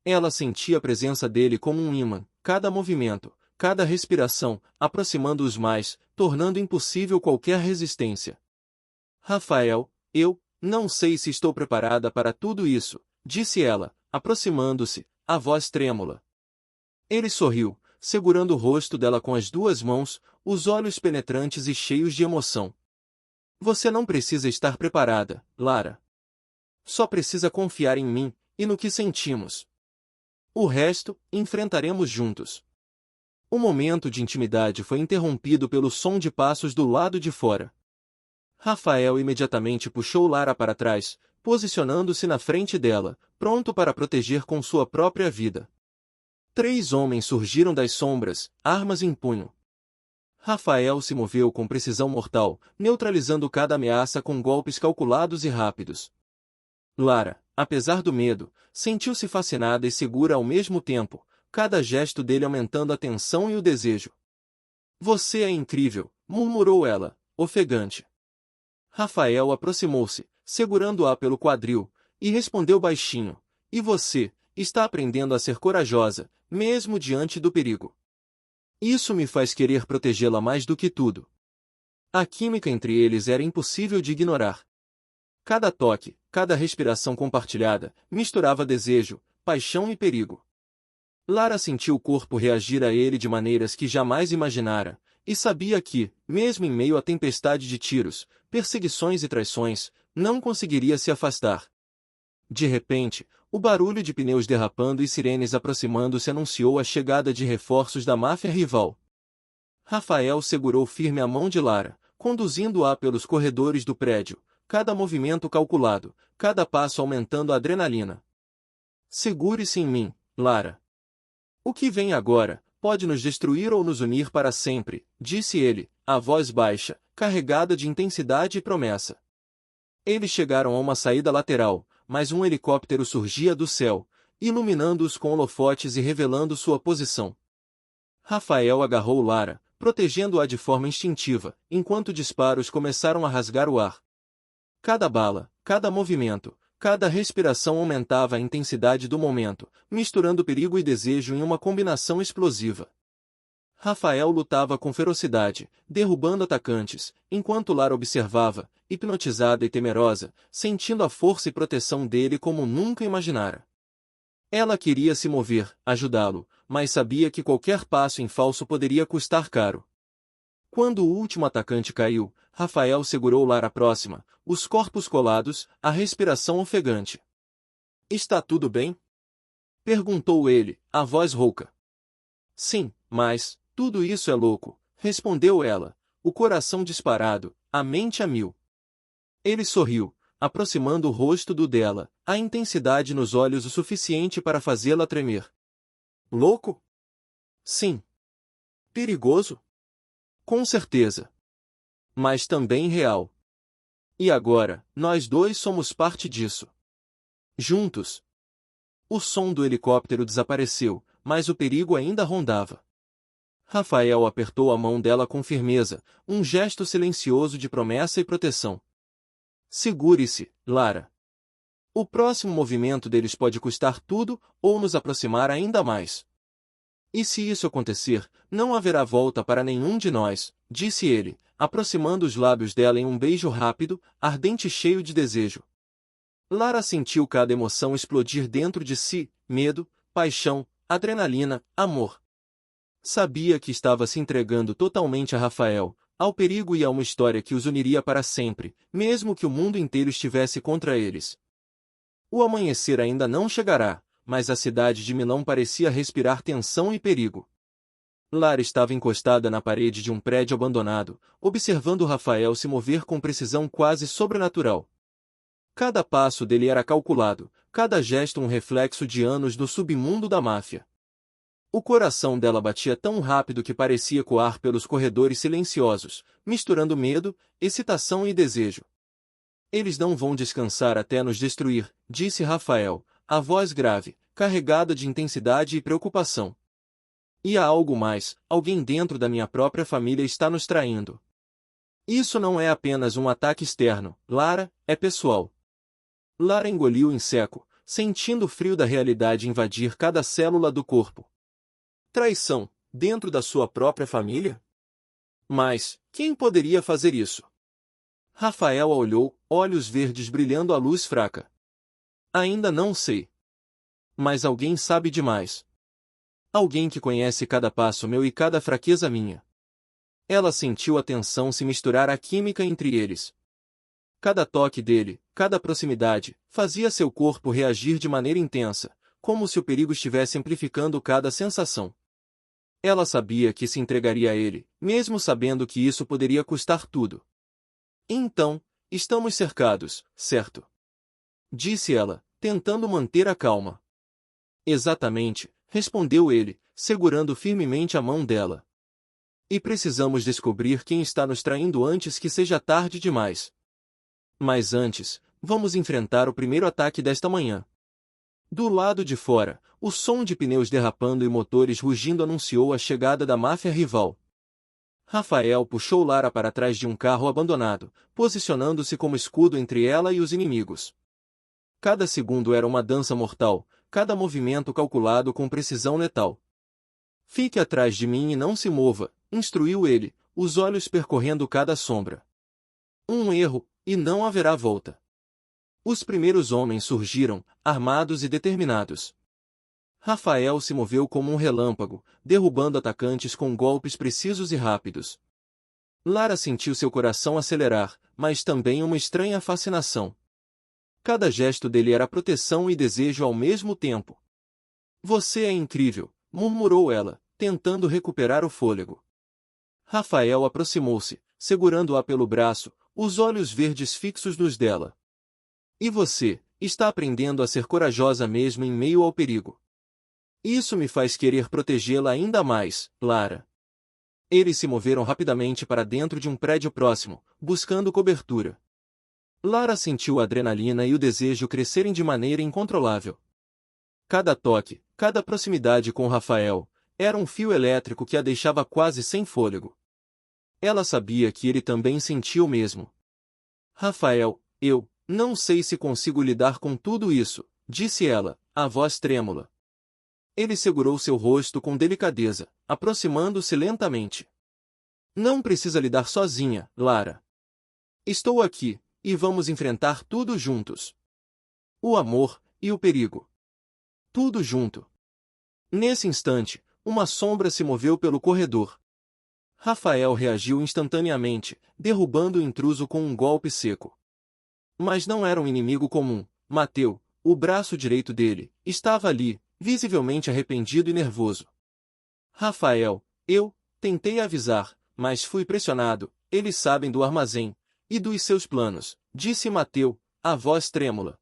Ela sentia a presença dele como um ímã, cada movimento, cada respiração, aproximando-os mais, tornando impossível qualquer resistência. Rafael, eu não sei se estou preparada para tudo isso, disse ela, aproximando-se, a voz trêmula. Ele sorriu, segurando o rosto dela com as duas mãos, os olhos penetrantes e cheios de emoção. Você não precisa estar preparada, Lara. Só precisa confiar em mim, e no que sentimos. O resto, enfrentaremos juntos. O momento de intimidade foi interrompido pelo som de passos do lado de fora. Rafael imediatamente puxou Lara para trás, posicionando-se na frente dela, pronto para proteger com sua própria vida. 3 homens surgiram das sombras, armas em punho. Rafael se moveu com precisão mortal, neutralizando cada ameaça com golpes calculados e rápidos. Lara, apesar do medo, sentiu-se fascinada e segura ao mesmo tempo, cada gesto dele aumentando a tensão e o desejo. Você é incrível, murmurou ela, ofegante. Rafael aproximou-se, segurando-a pelo quadril, e respondeu baixinho, e você, está aprendendo a ser corajosa, mesmo diante do perigo. Isso me faz querer protegê-la mais do que tudo. A química entre eles era impossível de ignorar. Cada toque, cada respiração compartilhada, misturava desejo, paixão e perigo. Lara sentiu o corpo reagir a ele de maneiras que jamais imaginara, e sabia que, mesmo em meio à tempestade de tiros, perseguições e traições, não conseguiria se afastar. De repente, o barulho de pneus derrapando e sirenes aproximando-se anunciou a chegada de reforços da máfia rival. Rafael segurou firme a mão de Lara, conduzindo-a pelos corredores do prédio, cada movimento calculado, cada passo aumentando a adrenalina. Segure-se em mim, Lara. O que vem agora pode nos destruir ou nos unir para sempre, disse ele, a voz baixa, carregada de intensidade e promessa. Eles chegaram a uma saída lateral, mas um helicóptero surgia do céu, iluminando-os com holofotes e revelando sua posição. Rafael agarrou Lara, protegendo-a de forma instintiva, enquanto disparos começaram a rasgar o ar. Cada bala, cada movimento, cada respiração aumentava a intensidade do momento, misturando perigo e desejo em uma combinação explosiva. Rafael lutava com ferocidade, derrubando atacantes, enquanto Lara observava, hipnotizada e temerosa, sentindo a força e proteção dele como nunca imaginara. Ela queria se mover, ajudá-lo, mas sabia que qualquer passo em falso poderia custar caro. Quando o último atacante caiu, Rafael segurou Lara próxima, os corpos colados, a respiração ofegante. Está tudo bem? Perguntou ele, a voz rouca. Sim, mas, tudo isso é louco, respondeu ela, o coração disparado, a mente a mil. Ele sorriu, aproximando o rosto do dela, a intensidade nos olhos o suficiente para fazê-la tremer. Louco? Sim. Perigoso? Com certeza. Mas também real. E agora, nós dois somos parte disso. Juntos. O som do helicóptero desapareceu, mas o perigo ainda rondava. Rafael apertou a mão dela com firmeza, um gesto silencioso de promessa e proteção. Segure-se, Lara. O próximo movimento deles pode custar tudo, ou nos aproximar ainda mais. E se isso acontecer, não haverá volta para nenhum de nós, disse ele, aproximando os lábios dela em um beijo rápido, ardente e cheio de desejo. Lara sentiu cada emoção explodir dentro de si: medo, paixão, adrenalina, amor. Sabia que estava se entregando totalmente a Rafael, ao perigo e a uma história que os uniria para sempre, mesmo que o mundo inteiro estivesse contra eles. O amanhecer ainda não chegará, mas a cidade de Milão parecia respirar tensão e perigo. Lara estava encostada na parede de um prédio abandonado, observando Rafael se mover com precisão quase sobrenatural. Cada passo dele era calculado, cada gesto um reflexo de anos no submundo da máfia. O coração dela batia tão rápido que parecia ecoar pelos corredores silenciosos, misturando medo, excitação e desejo. Eles não vão descansar até nos destruir, disse Rafael, a voz grave, carregada de intensidade e preocupação. E há algo mais: alguém dentro da minha própria família está nos traindo. Isso não é apenas um ataque externo, Lara, é pessoal. Lara engoliu em seco, sentindo o frio da realidade invadir cada célula do corpo. Traição, dentro da sua própria família? Mas, quem poderia fazer isso? Rafael a olhou, olhos verdes brilhando à luz fraca. Ainda não sei. Mas alguém sabe demais. Alguém que conhece cada passo meu e cada fraqueza minha. Ela sentiu a tensão se misturar à química entre eles. Cada toque dele, cada proximidade, fazia seu corpo reagir de maneira intensa, como se o perigo estivesse amplificando cada sensação. Ela sabia que se entregaria a ele, mesmo sabendo que isso poderia custar tudo. Então, estamos cercados, certo? Disse ela, tentando manter a calma. Exatamente, respondeu ele, segurando firmemente a mão dela. E precisamos descobrir quem está nos traindo antes que seja tarde demais. Mas antes, vamos enfrentar o primeiro ataque desta manhã. Do lado de fora, o som de pneus derrapando e motores rugindo anunciou a chegada da máfia rival. Rafael puxou Lara para trás de um carro abandonado, posicionando-se como escudo entre ela e os inimigos. Cada segundo era uma dança mortal, cada movimento calculado com precisão letal. Fique atrás de mim e não se mova, instruiu ele, os olhos percorrendo cada sombra. Um erro, e não haverá volta. Os primeiros homens surgiram, armados e determinados. Rafael se moveu como um relâmpago, derrubando atacantes com golpes precisos e rápidos. Lara sentiu seu coração acelerar, mas também uma estranha fascinação. Cada gesto dele era proteção e desejo ao mesmo tempo. Você é incrível, murmurou ela, tentando recuperar o fôlego. Rafael aproximou-se, segurando-a pelo braço, os olhos verdes fixos nos dela. E você, está aprendendo a ser corajosa mesmo em meio ao perigo. Isso me faz querer protegê-la ainda mais, Lara. Eles se moveram rapidamente para dentro de um prédio próximo, buscando cobertura. Lara sentiu a adrenalina e o desejo crescerem de maneira incontrolável. Cada toque, cada proximidade com Rafael, era um fio elétrico que a deixava quase sem fôlego. Ela sabia que ele também sentia o mesmo. Rafael, eu não sei se consigo lidar com tudo isso, disse ela, a voz trêmula. Ele segurou seu rosto com delicadeza, aproximando-se lentamente. Não precisa lidar sozinha, Lara. Estou aqui, e vamos enfrentar tudo juntos. O amor e o perigo. Tudo junto. Nesse instante, uma sombra se moveu pelo corredor. Rafael reagiu instantaneamente, derrubando o intruso com um golpe seco. Mas não era um inimigo comum. Mateu, o braço direito dele, estava ali, visivelmente arrependido e nervoso. Rafael, eu tentei avisar, mas fui pressionado. Eles sabem do armazém e dos seus planos, disse Mateu, a voz trêmula.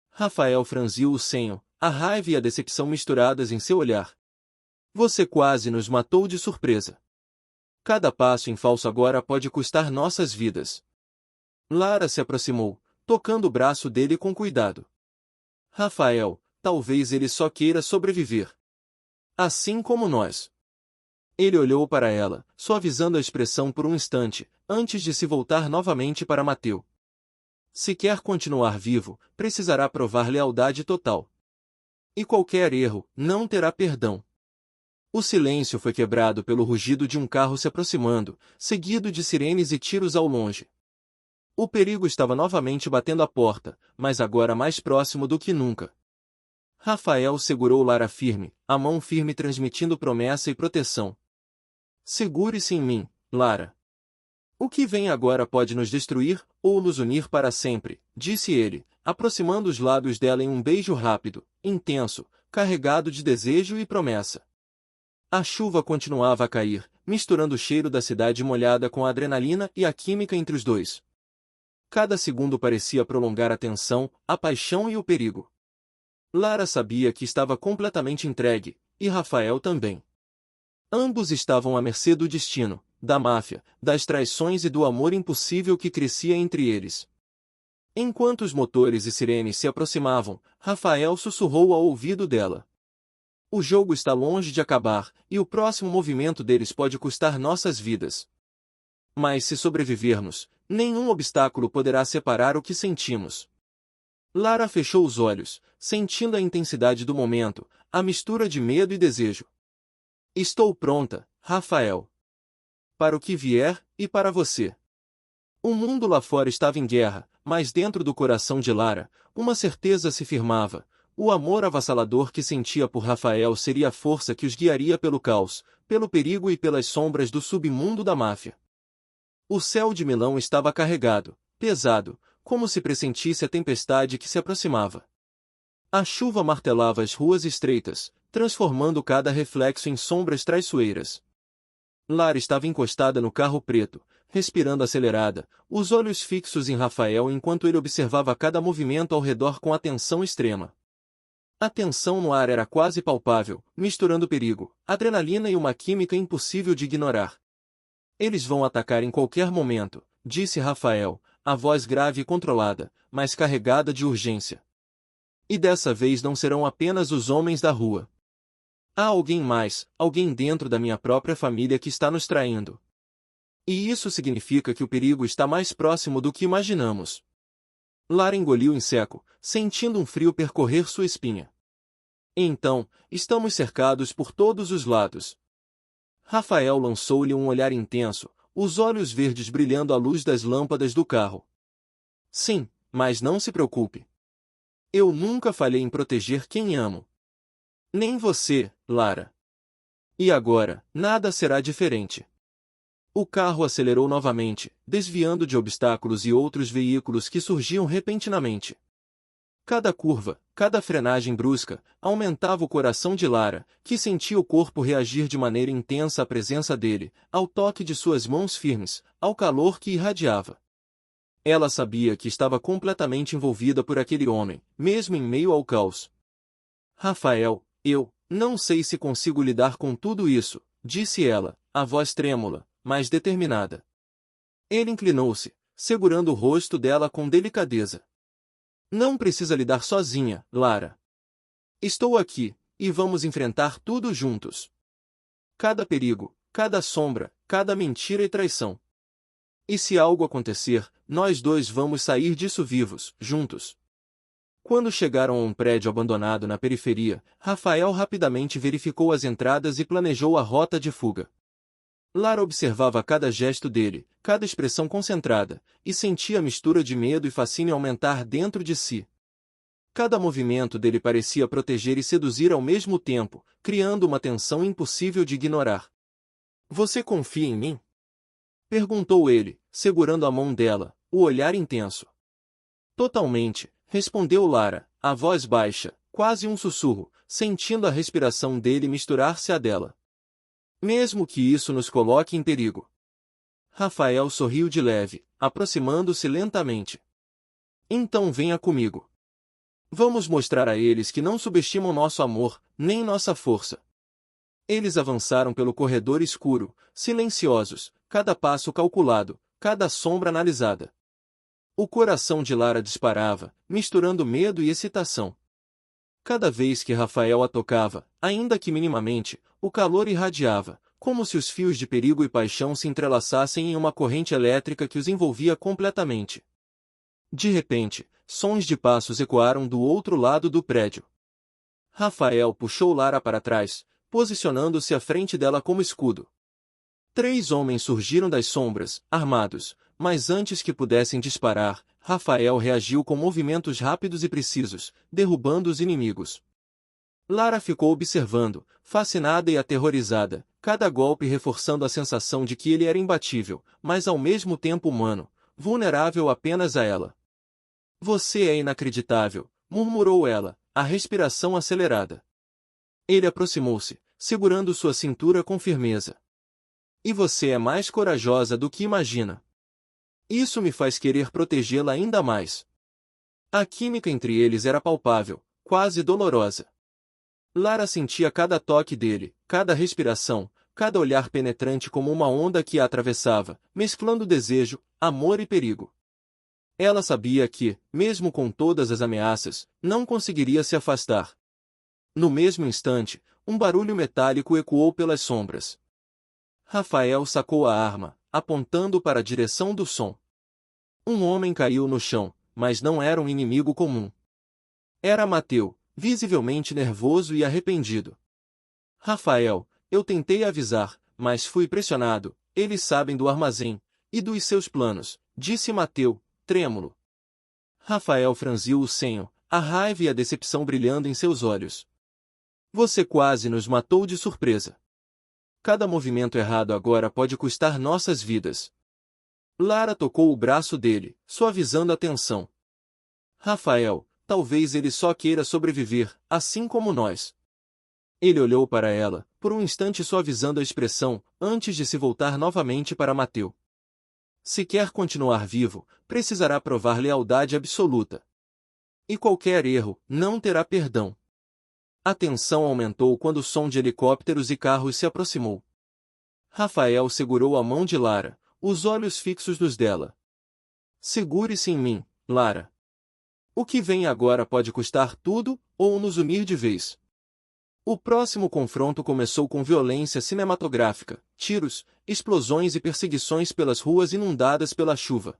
Rafael franziu o senho, a raiva e a decepção misturadas em seu olhar. Você quase nos matou de surpresa. Cada passo em falso agora pode custar nossas vidas. Lara se aproximou, tocando o braço dele com cuidado. Rafael, talvez ele só queira sobreviver. Assim como nós. Ele olhou para ela, suavizando a expressão por um instante, antes de se voltar novamente para Mateu. Se quer continuar vivo, precisará provar lealdade total. E qualquer erro não terá perdão. O silêncio foi quebrado pelo rugido de um carro se aproximando, seguido de sirenes e tiros ao longe. O perigo estava novamente batendo à porta, mas agora mais próximo do que nunca. Rafael segurou Lara firme, a mão firme transmitindo promessa e proteção. Segure-se em mim, Lara. O que vem agora pode nos destruir, ou nos unir para sempre, disse ele, aproximando os lábios dela em um beijo rápido, intenso, carregado de desejo e promessa. A chuva continuava a cair, misturando o cheiro da cidade molhada com a adrenalina e a química entre os dois. Cada segundo parecia prolongar a tensão, a paixão e o perigo. Lara sabia que estava completamente entregue, e Rafael também. Ambos estavam à mercê do destino, da máfia, das traições e do amor impossível que crescia entre eles. Enquanto os motores e sirenes se aproximavam, Rafael sussurrou ao ouvido dela. O jogo está longe de acabar, e o próximo movimento deles pode custar nossas vidas. Mas se sobrevivermos, nenhum obstáculo poderá separar o que sentimos. Lara fechou os olhos, sentindo a intensidade do momento, a mistura de medo e desejo. Estou pronta, Rafael. Para o que vier, e para você. O mundo lá fora estava em guerra, mas dentro do coração de Lara, uma certeza se firmava. O amor avassalador que sentia por Rafael seria a força que os guiaria pelo caos, pelo perigo e pelas sombras do submundo da máfia. O céu de Milão estava carregado, pesado, como se pressentisse a tempestade que se aproximava. A chuva martelava as ruas estreitas, transformando cada reflexo em sombras traiçoeiras. Lara estava encostada no carro preto, respirando acelerada, os olhos fixos em Rafael enquanto ele observava cada movimento ao redor com atenção extrema. A tensão no ar era quase palpável, misturando perigo, adrenalina e uma química impossível de ignorar. Eles vão atacar em qualquer momento, disse Rafael, a voz grave e controlada, mas carregada de urgência. E dessa vez não serão apenas os homens da rua. Há alguém mais, alguém dentro da minha própria família que está nos traindo. E isso significa que o perigo está mais próximo do que imaginamos. Lara engoliu em seco, sentindo um frio percorrer sua espinha. Então, estamos cercados por todos os lados. Rafael lançou-lhe um olhar intenso, os olhos verdes brilhando à luz das lâmpadas do carro. Sim, mas não se preocupe. Eu nunca falhei em proteger quem amo. Nem você, Lara. E agora, nada será diferente. O carro acelerou novamente, desviando de obstáculos e outros veículos que surgiam repentinamente. Cada curva, cada frenagem brusca, aumentava o coração de Lara, que sentia o corpo reagir de maneira intensa à presença dele, ao toque de suas mãos firmes, ao calor que irradiava. Ela sabia que estava completamente envolvida por aquele homem, mesmo em meio ao caos. Rafael, eu não sei se consigo lidar com tudo isso, disse ela, a voz trêmula, mas determinada. Ele inclinou-se, segurando o rosto dela com delicadeza. Não precisa lidar sozinha, Lara. Estou aqui, e vamos enfrentar tudo juntos. Cada perigo, cada sombra, cada mentira e traição. E se algo acontecer, nós dois vamos sair disso vivos, juntos. Quando chegaram a um prédio abandonado na periferia, Rafael rapidamente verificou as entradas e planejou a rota de fuga. Lara observava cada gesto dele, cada expressão concentrada, e sentia a mistura de medo e fascínio aumentar dentro de si. Cada movimento dele parecia proteger e seduzir ao mesmo tempo, criando uma tensão impossível de ignorar. Você confia em mim? Perguntou ele, segurando a mão dela, o olhar intenso. Totalmente, respondeu Lara, a voz baixa, quase um sussurro, sentindo a respiração dele misturar-se à dela. Mesmo que isso nos coloque em perigo. Rafael sorriu de leve, aproximando-se lentamente. Então venha comigo. Vamos mostrar a eles que não subestimam nosso amor, nem nossa força. Eles avançaram pelo corredor escuro, silenciosos, cada passo calculado, cada sombra analisada. O coração de Lara disparava, misturando medo e excitação. Cada vez que Rafael a tocava, ainda que minimamente, o calor irradiava, como se os fios de perigo e paixão se entrelaçassem em uma corrente elétrica que os envolvia completamente. De repente, sons de passos ecoaram do outro lado do prédio. Rafael puxou Lara para trás, posicionando-se à frente dela como escudo. 3 homens surgiram das sombras, armados, mas antes que pudessem disparar, Rafael reagiu com movimentos rápidos e precisos, derrubando os inimigos. Lara ficou observando, fascinada e aterrorizada, cada golpe reforçando a sensação de que ele era imbatível, mas ao mesmo tempo humano, vulnerável apenas a ela. Você é inacreditável, murmurou ela, a respiração acelerada. Ele aproximou-se, segurando sua cintura com firmeza. E você é mais corajosa do que imagina. Isso me faz querer protegê-la ainda mais. A química entre eles era palpável, quase dolorosa. Lara sentia cada toque dele, cada respiração, cada olhar penetrante como uma onda que a atravessava, mesclando desejo, amor e perigo. Ela sabia que, mesmo com todas as ameaças, não conseguiria se afastar. No mesmo instante, um barulho metálico ecoou pelas sombras. Rafael sacou a arma, apontando para a direção do som. Um homem caiu no chão, mas não era um inimigo comum. Era Mateu, visivelmente nervoso e arrependido. Rafael, eu tentei avisar, mas fui pressionado, eles sabem do armazém, e dos seus planos, disse Mateu, trêmulo. Rafael franziu o senho, a raiva e a decepção brilhando em seus olhos. Você quase nos matou de surpresa. Cada movimento errado agora pode custar nossas vidas. Lara tocou o braço dele, suavizando a tensão. Rafael, talvez ele só queira sobreviver, assim como nós. Ele olhou para ela, por um instante suavizando a expressão, antes de se voltar novamente para Mateu. Se quer continuar vivo, precisará provar lealdade absoluta. E qualquer erro, não terá perdão. A tensão aumentou quando o som de helicópteros e carros se aproximou. Rafael segurou a mão de Lara, os olhos fixos nos dela. Segure-se em mim, Lara. O que vem agora pode custar tudo, ou nos unir de vez. O próximo confronto começou com violência cinematográfica, tiros, explosões e perseguições pelas ruas inundadas pela chuva.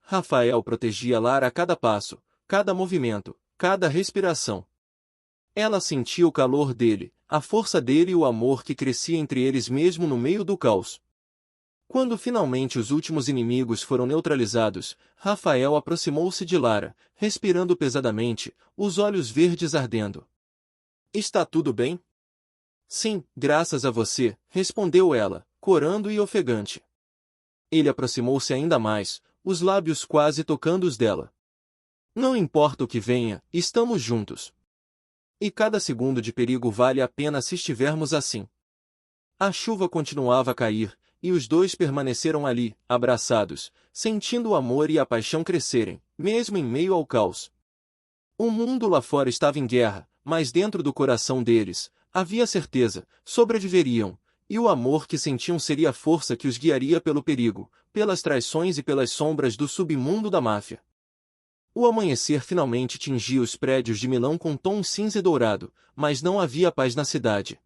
Rafael protegia Lara a cada passo, cada movimento, cada respiração. Ela sentia o calor dele, a força dele e o amor que crescia entre eles mesmo no meio do caos. Quando finalmente os últimos inimigos foram neutralizados, Rafael aproximou-se de Lara, respirando pesadamente, os olhos verdes ardendo. Está tudo bem? Sim, graças a você, respondeu ela, corando e ofegante. Ele aproximou-se ainda mais, os lábios quase tocando os dela. Não importa o que venha, estamos juntos. E cada segundo de perigo vale a pena se estivermos assim. A chuva continuava a cair, e os dois permaneceram ali, abraçados, sentindo o amor e a paixão crescerem, mesmo em meio ao caos. O mundo lá fora estava em guerra, mas dentro do coração deles, havia certeza, sobreviveriam, e o amor que sentiam seria a força que os guiaria pelo perigo, pelas traições e pelas sombras do submundo da máfia. O amanhecer finalmente tingia os prédios de Milão com tom cinza e dourado, mas não havia paz na cidade.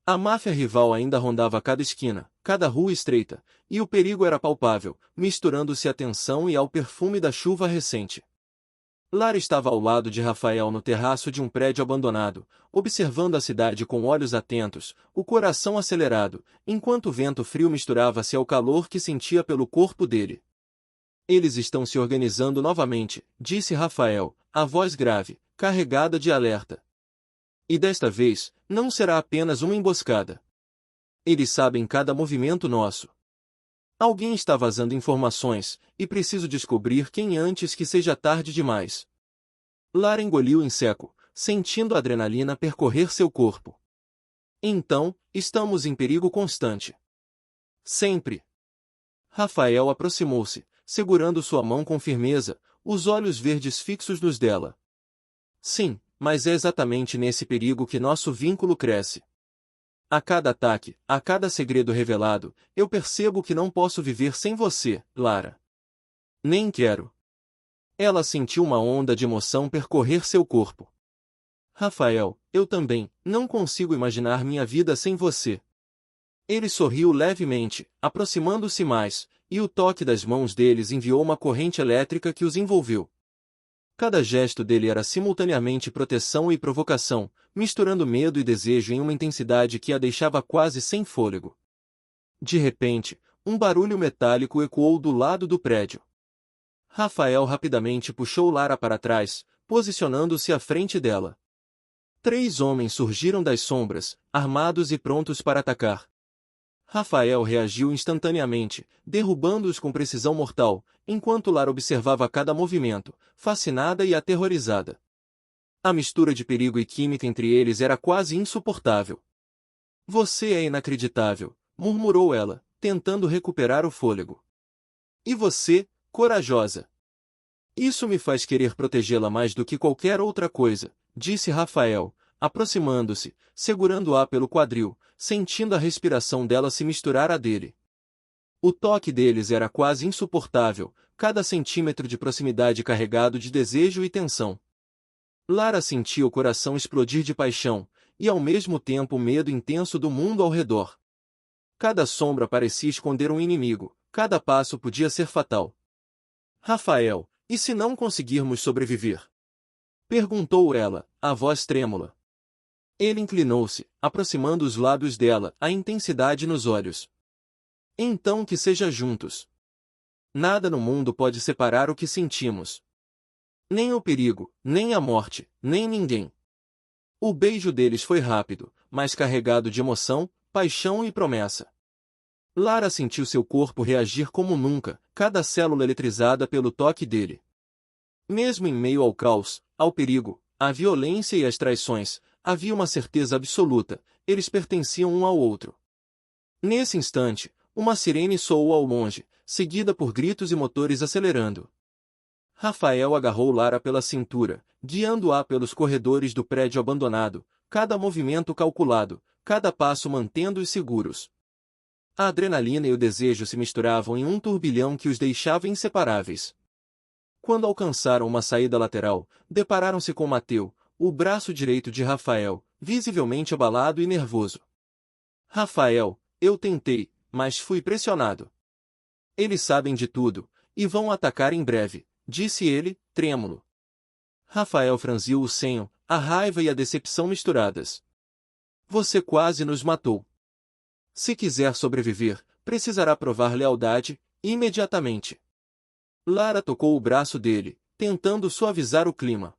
A máfia rival ainda rondava cada esquina, cada rua estreita, e o perigo era palpável, misturando-se à tensão e ao perfume da chuva recente. Lara estava ao lado de Rafael no terraço de um prédio abandonado, observando a cidade com olhos atentos, o coração acelerado, enquanto o vento frio misturava-se ao calor que sentia pelo corpo dele. Eles estão se organizando novamente, disse Rafael, a voz grave, carregada de alerta. E desta vez, não será apenas uma emboscada. Eles sabem cada movimento nosso. Alguém está vazando informações, e preciso descobrir quem antes que seja tarde demais. Lara engoliu em seco, sentindo a adrenalina percorrer seu corpo. Então, estamos em perigo constante. Sempre. Rafael aproximou-se, segurando sua mão com firmeza, os olhos verdes fixos nos dela. Sim, mas é exatamente nesse perigo que nosso vínculo cresce. A cada ataque, a cada segredo revelado, eu percebo que não posso viver sem você, Lara. Nem quero. Ela sentiu uma onda de emoção percorrer seu corpo. Rafael, eu também, não consigo imaginar minha vida sem você. Ele sorriu levemente, aproximando-se mais, e o toque das mãos deles enviou uma corrente elétrica que os envolveu. Cada gesto dele era simultaneamente proteção e provocação, misturando medo e desejo em uma intensidade que a deixava quase sem fôlego. De repente, um barulho metálico ecoou do lado do prédio. Rafael rapidamente puxou Lara para trás, posicionando-se à frente dela. 3 homens surgiram das sombras, armados e prontos para atacar. Rafael reagiu instantaneamente, derrubando-os com precisão mortal, enquanto Lara observava cada movimento, fascinada e aterrorizada. A mistura de perigo e química entre eles era quase insuportável. Você é inacreditável, murmurou ela, tentando recuperar o fôlego. E você, corajosa. Isso me faz querer protegê-la mais do que qualquer outra coisa, disse Rafael, aproximando-se, segurando-a pelo quadril, sentindo a respiração dela se misturar à dele. O toque deles era quase insuportável, cada centímetro de proximidade carregado de desejo e tensão. Lara sentia o coração explodir de paixão, e ao mesmo tempo o medo intenso do mundo ao redor. Cada sombra parecia esconder um inimigo, cada passo podia ser fatal. Rafael, e se não conseguirmos sobreviver? Perguntou ela, a voz trêmula. Ele inclinou-se, aproximando os lábios dela, a intensidade nos olhos. Então que seja juntos. Nada no mundo pode separar o que sentimos. Nem o perigo, nem a morte, nem ninguém. O beijo deles foi rápido, mas carregado de emoção, paixão e promessa. Lara sentiu seu corpo reagir como nunca, cada célula eletrizada pelo toque dele. Mesmo em meio ao caos, ao perigo, à violência e às traições, havia uma certeza absoluta, eles pertenciam um ao outro. Nesse instante, uma sirene soou ao longe, seguida por gritos e motores acelerando. Rafael agarrou Lara pela cintura, guiando-a pelos corredores do prédio abandonado, cada movimento calculado, cada passo mantendo-os seguros. A adrenalina e o desejo se misturavam em um turbilhão que os deixava inseparáveis. Quando alcançaram uma saída lateral, depararam-se com Mateu, o braço direito de Rafael, visivelmente abalado e nervoso. Rafael, eu tentei, mas fui pressionado. Eles sabem de tudo, e vão atacar em breve, disse ele, trêmulo. Rafael franziu o senho, a raiva e a decepção misturadas. Você quase nos matou. Se quiser sobreviver, precisará provar lealdade, imediatamente. Lara tocou o braço dele, tentando suavizar o clima.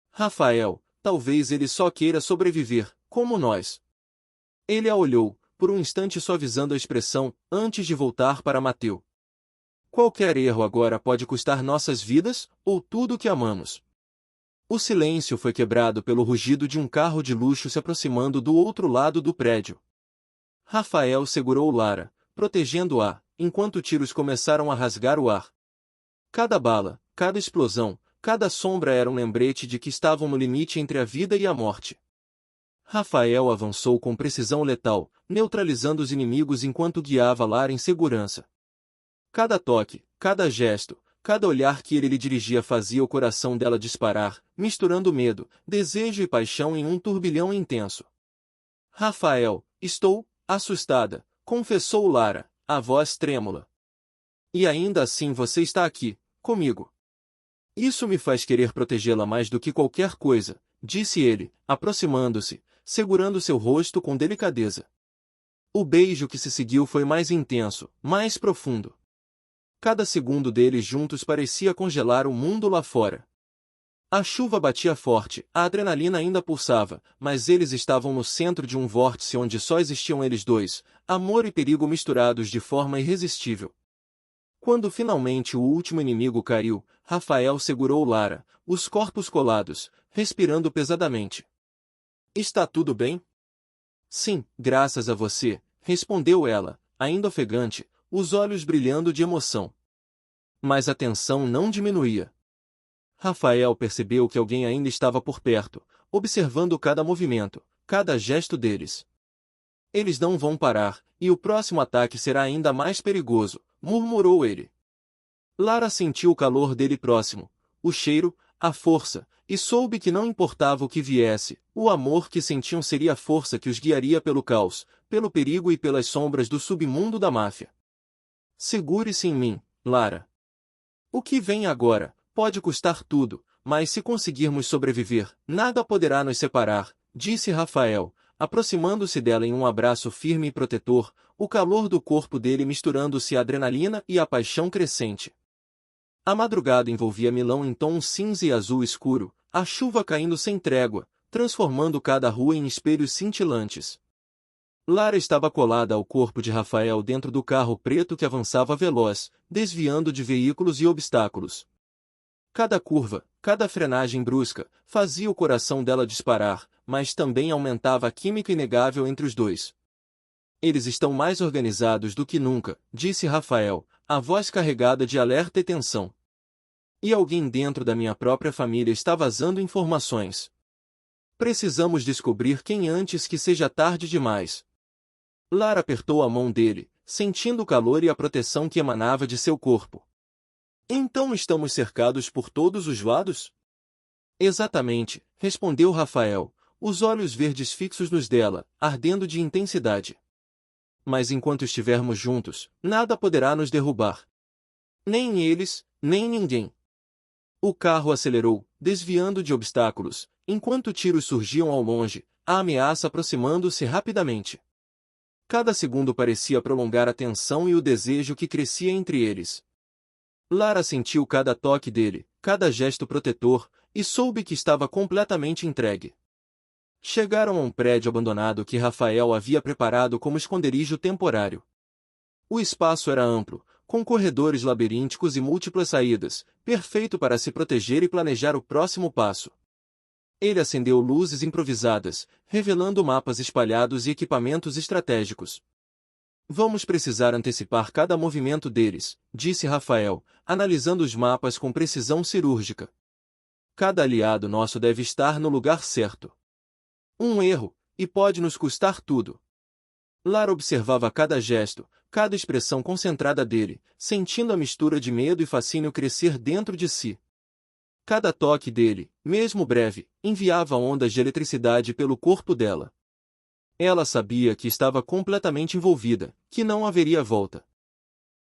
Rafael, talvez ele só queira sobreviver, como nós. Ele a olhou, por um instante suavizando a expressão, antes de voltar para Mateu. Qualquer erro agora pode custar nossas vidas, ou tudo o que amamos. O silêncio foi quebrado pelo rugido de um carro de luxo se aproximando do outro lado do prédio. Rafael segurou Lara, protegendo-a, enquanto tiros começaram a rasgar o ar. Cada bala, cada explosão, cada sombra era um lembrete de que estavam no limite entre a vida e a morte. Rafael avançou com precisão letal, neutralizando os inimigos enquanto guiava Lara em segurança. Cada toque, cada gesto, cada olhar que ele lhe dirigia fazia o coração dela disparar, misturando medo, desejo e paixão em um turbilhão intenso. Rafael, estou assustada, confessou Lara, a voz trêmula. E ainda assim você está aqui, comigo. Isso me faz querer protegê-la mais do que qualquer coisa, disse ele, aproximando-se, segurando seu rosto com delicadeza. O beijo que se seguiu foi mais intenso, mais profundo. Cada segundo deles juntos parecia congelar o mundo lá fora. A chuva batia forte, a adrenalina ainda pulsava, mas eles estavam no centro de um vórtice onde só existiam eles dois, amor e perigo misturados de forma irresistível. Quando finalmente o último inimigo caiu, Rafael segurou Lara, os corpos colados, respirando pesadamente. Está tudo bem? Sim, graças a você, respondeu ela, ainda ofegante, os olhos brilhando de emoção. Mas a tensão não diminuía. Rafael percebeu que alguém ainda estava por perto, observando cada movimento, cada gesto deles. Eles não vão parar, e o próximo ataque será ainda mais perigoso, murmurou ele. Lara sentiu o calor dele próximo, o cheiro, a força, e soube que não importava o que viesse, o amor que sentiam seria a força que os guiaria pelo caos, pelo perigo e pelas sombras do submundo da máfia. Segure-se em mim, Lara. O que vem agora pode custar tudo, mas se conseguirmos sobreviver, nada poderá nos separar, disse Rafael, aproximando-se dela em um abraço firme e protetor, o calor do corpo dele misturando-se à adrenalina e à paixão crescente. A madrugada envolvia Milão em tom cinza e azul escuro, a chuva caindo sem trégua, transformando cada rua em espelhos cintilantes. Lara estava colada ao corpo de Rafael dentro do carro preto que avançava veloz, desviando de veículos e obstáculos. Cada curva, cada frenagem brusca, fazia o coração dela disparar, mas também aumentava a química inegável entre os dois. Eles estão mais organizados do que nunca, disse Rafael, a voz carregada de alerta e tensão. E alguém dentro da minha própria família está vazando informações. Precisamos descobrir quem antes que seja tarde demais. Lara apertou a mão dele, sentindo o calor e a proteção que emanava de seu corpo. Então estamos cercados por todos os lados? Exatamente, respondeu Rafael, os olhos verdes fixos nos dela, ardendo de intensidade. Mas enquanto estivermos juntos, nada poderá nos derrubar. Nem eles, nem ninguém. O carro acelerou, desviando de obstáculos, enquanto tiros surgiam ao longe, a ameaça aproximando-se rapidamente. Cada segundo parecia prolongar a tensão e o desejo que crescia entre eles. Lara sentiu cada toque dele, cada gesto protetor, e soube que estava completamente entregue. Chegaram a um prédio abandonado que Rafael havia preparado como esconderijo temporário. O espaço era amplo, com corredores labirínticos e múltiplas saídas, perfeito para se proteger e planejar o próximo passo. Ele acendeu luzes improvisadas, revelando mapas espalhados e equipamentos estratégicos. Vamos precisar antecipar cada movimento deles, disse Rafael, analisando os mapas com precisão cirúrgica. Cada aliado nosso deve estar no lugar certo. Um erro, e pode nos custar tudo. Lara observava cada gesto, cada expressão concentrada dele, sentindo a mistura de medo e fascínio crescer dentro de si. Cada toque dele, mesmo breve, enviava ondas de eletricidade pelo corpo dela. Ela sabia que estava completamente envolvida, que não haveria volta.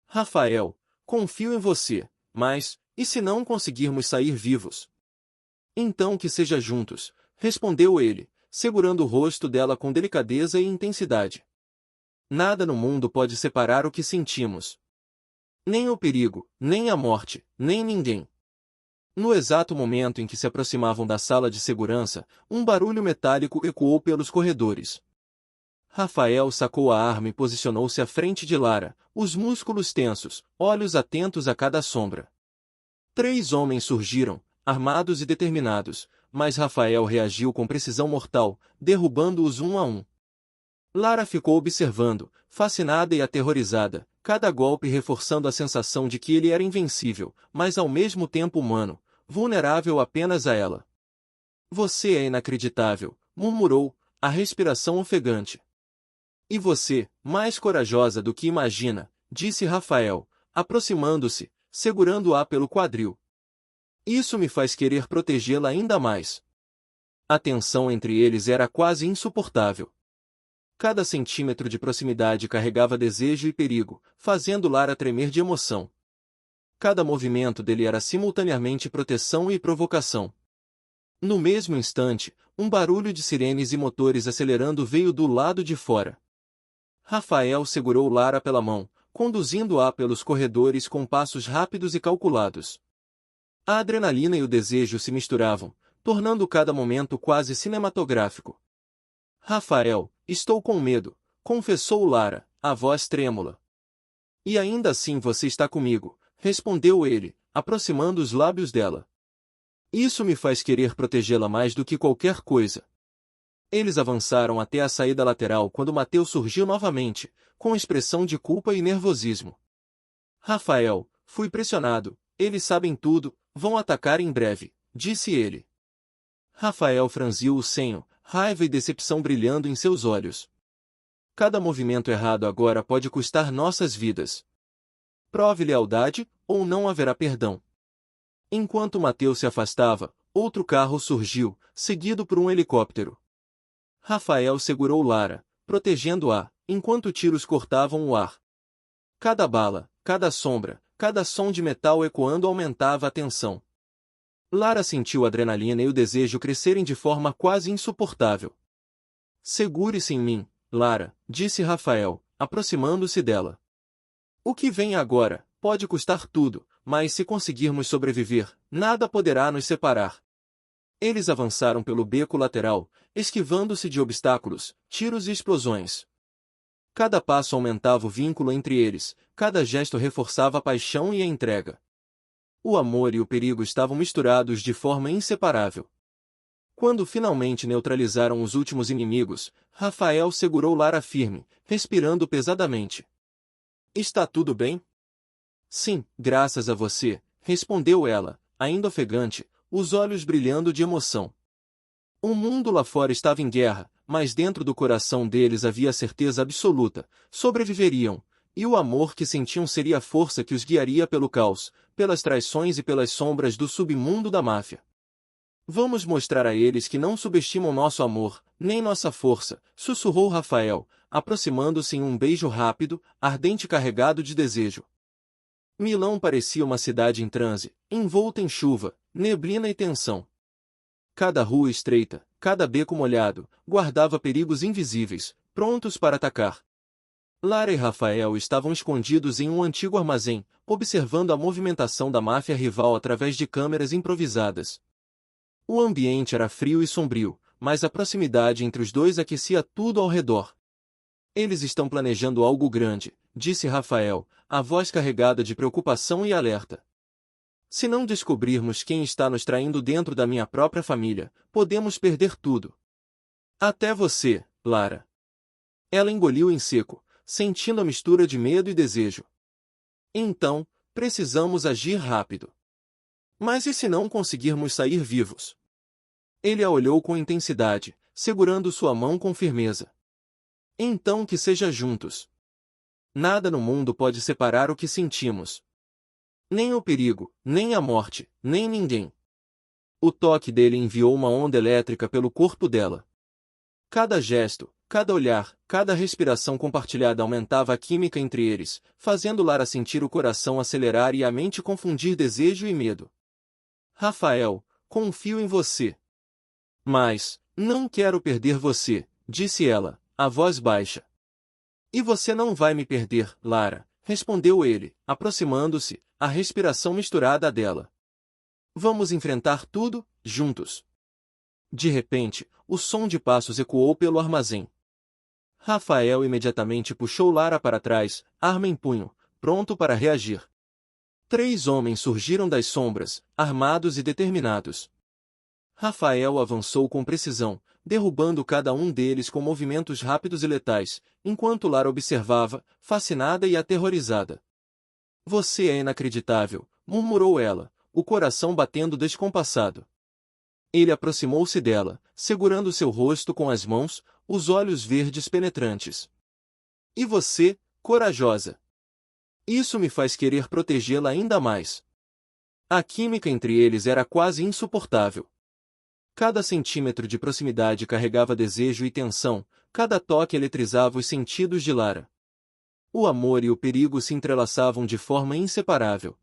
Rafael, confio em você, mas, e se não conseguirmos sair vivos? Então que seja juntos, respondeu ele, segurando o rosto dela com delicadeza e intensidade. Nada no mundo pode separar o que sentimos. Nem o perigo, nem a morte, nem ninguém. No exato momento em que se aproximavam da sala de segurança, um barulho metálico ecoou pelos corredores. Rafael sacou a arma e posicionou-se à frente de Lara, os músculos tensos, olhos atentos a cada sombra. 3 homens surgiram, armados e determinados, mas Rafael reagiu com precisão mortal, derrubando-os um a um. Lara ficou observando, fascinada e aterrorizada, cada golpe reforçando a sensação de que ele era invencível, mas ao mesmo tempo humano, vulnerável apenas a ela. Você é inacreditável, murmurou, a respiração ofegante. E você, mais corajosa do que imagina, disse Rafael, aproximando-se, segurando-a pelo quadril. Isso me faz querer protegê-la ainda mais. A tensão entre eles era quase insuportável. Cada centímetro de proximidade carregava desejo e perigo, fazendo Lara tremer de emoção. Cada movimento dele era simultaneamente proteção e provocação. No mesmo instante, um barulho de sirenes e motores acelerando veio do lado de fora. Rafael segurou Lara pela mão, conduzindo-a pelos corredores com passos rápidos e calculados. A adrenalina e o desejo se misturavam, tornando cada momento quase cinematográfico. Rafael, estou com medo, confessou Lara, a voz trêmula. E ainda assim você está comigo, respondeu ele, aproximando os lábios dela. Isso me faz querer protegê-la mais do que qualquer coisa. Eles avançaram até a saída lateral quando Mateus surgiu novamente, com expressão de culpa e nervosismo. Rafael, fui pressionado, eles sabem tudo, vão atacar em breve, disse ele. Rafael franziu o senho, raiva e decepção brilhando em seus olhos. Cada movimento errado agora pode custar nossas vidas. Prove lealdade, ou não haverá perdão. Enquanto Mateus se afastava, outro carro surgiu, seguido por um helicóptero. Rafael segurou Lara, protegendo-a, enquanto tiros cortavam o ar. Cada bala, cada sombra, cada som de metal ecoando aumentava a tensão. Lara sentiu a adrenalina e o desejo crescerem de forma quase insuportável. Segure-se em mim, Lara, disse Rafael, aproximando-se dela. O que vem agora pode custar tudo, mas se conseguirmos sobreviver, nada poderá nos separar. Eles avançaram pelo beco lateral, esquivando-se de obstáculos, tiros e explosões. Cada passo aumentava o vínculo entre eles, cada gesto reforçava a paixão e a entrega. O amor e o perigo estavam misturados de forma inseparável. Quando finalmente neutralizaram os últimos inimigos, Rafael segurou Lara firme, respirando pesadamente. Está tudo bem? Sim, graças a você, respondeu ela, ainda ofegante, os olhos brilhando de emoção. O mundo lá fora estava em guerra, mas dentro do coração deles havia certeza absoluta, sobreviveriam, e o amor que sentiam seria a força que os guiaria pelo caos, pelas traições e pelas sombras do submundo da máfia. Vamos mostrar a eles que não subestimam nosso amor, nem nossa força, sussurrou Rafael, aproximando-se em um beijo rápido, ardente e carregado de desejo. Milão parecia uma cidade em transe, envolta em chuva, neblina e tensão. Cada rua estreita, cada beco molhado, guardava perigos invisíveis, prontos para atacar. Lara e Rafael estavam escondidos em um antigo armazém, observando a movimentação da máfia rival através de câmeras improvisadas. O ambiente era frio e sombrio, mas a proximidade entre os dois aquecia tudo ao redor. Eles estão planejando algo grande, disse Rafael, a voz carregada de preocupação e alerta. Se não descobrirmos quem está nos traindo dentro da minha própria família, podemos perder tudo. Até você, Lara. Ela engoliu em seco, sentindo a mistura de medo e desejo. Então, precisamos agir rápido. Mas e se não conseguirmos sair vivos? Ele a olhou com intensidade, segurando sua mão com firmeza. Então que seja juntos. Nada no mundo pode separar o que sentimos. Nem o perigo, nem a morte, nem ninguém. O toque dele enviou uma onda elétrica pelo corpo dela. Cada gesto, cada olhar, cada respiração compartilhada aumentava a química entre eles, fazendo Lara sentir o coração acelerar e a mente confundir desejo e medo. Rafael, confio em você. Mas, não quero perder você, disse ela, a voz baixa. E você não vai me perder, Lara, respondeu ele, aproximando-se, a respiração misturada à dela. Vamos enfrentar tudo, juntos. De repente, o som de passos ecoou pelo armazém. Rafael imediatamente puxou Lara para trás, arma em punho, pronto para reagir. 3 homens surgiram das sombras, armados e determinados. Rafael avançou com precisão, derrubando cada um deles com movimentos rápidos e letais, enquanto Lara observava, fascinada e aterrorizada. Você é inacreditável, murmurou ela, o coração batendo descompassado. Ele aproximou-se dela, segurando seu rosto com as mãos, os olhos verdes penetrantes. E você, corajosa? Isso me faz querer protegê-la ainda mais. A química entre eles era quase insuportável. Cada centímetro de proximidade carregava desejo e tensão, cada toque eletrizava os sentidos de Lara. O amor e o perigo se entrelaçavam de forma inseparável.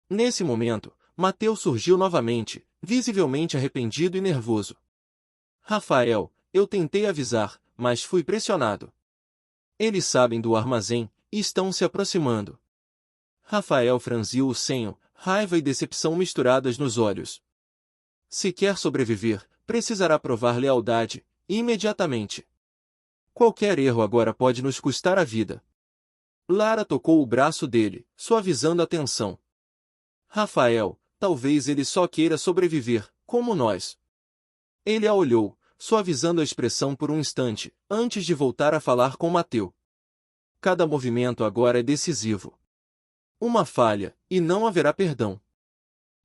Nesse momento, Mateus surgiu novamente, visivelmente arrependido e nervoso. Rafael, eu tentei avisar, mas fui pressionado. Eles sabem do armazém, e estão se aproximando. Rafael franziu o senho, raiva e decepção misturadas nos olhos. Se quer sobreviver, precisará provar lealdade, imediatamente. Qualquer erro agora pode nos custar a vida. Lara tocou o braço dele, suavizando a tensão. Rafael, talvez ele só queira sobreviver, como nós. Ele a olhou, suavizando a expressão por um instante, antes de voltar a falar com Mateus. Cada movimento agora é decisivo. Uma falha, e não haverá perdão.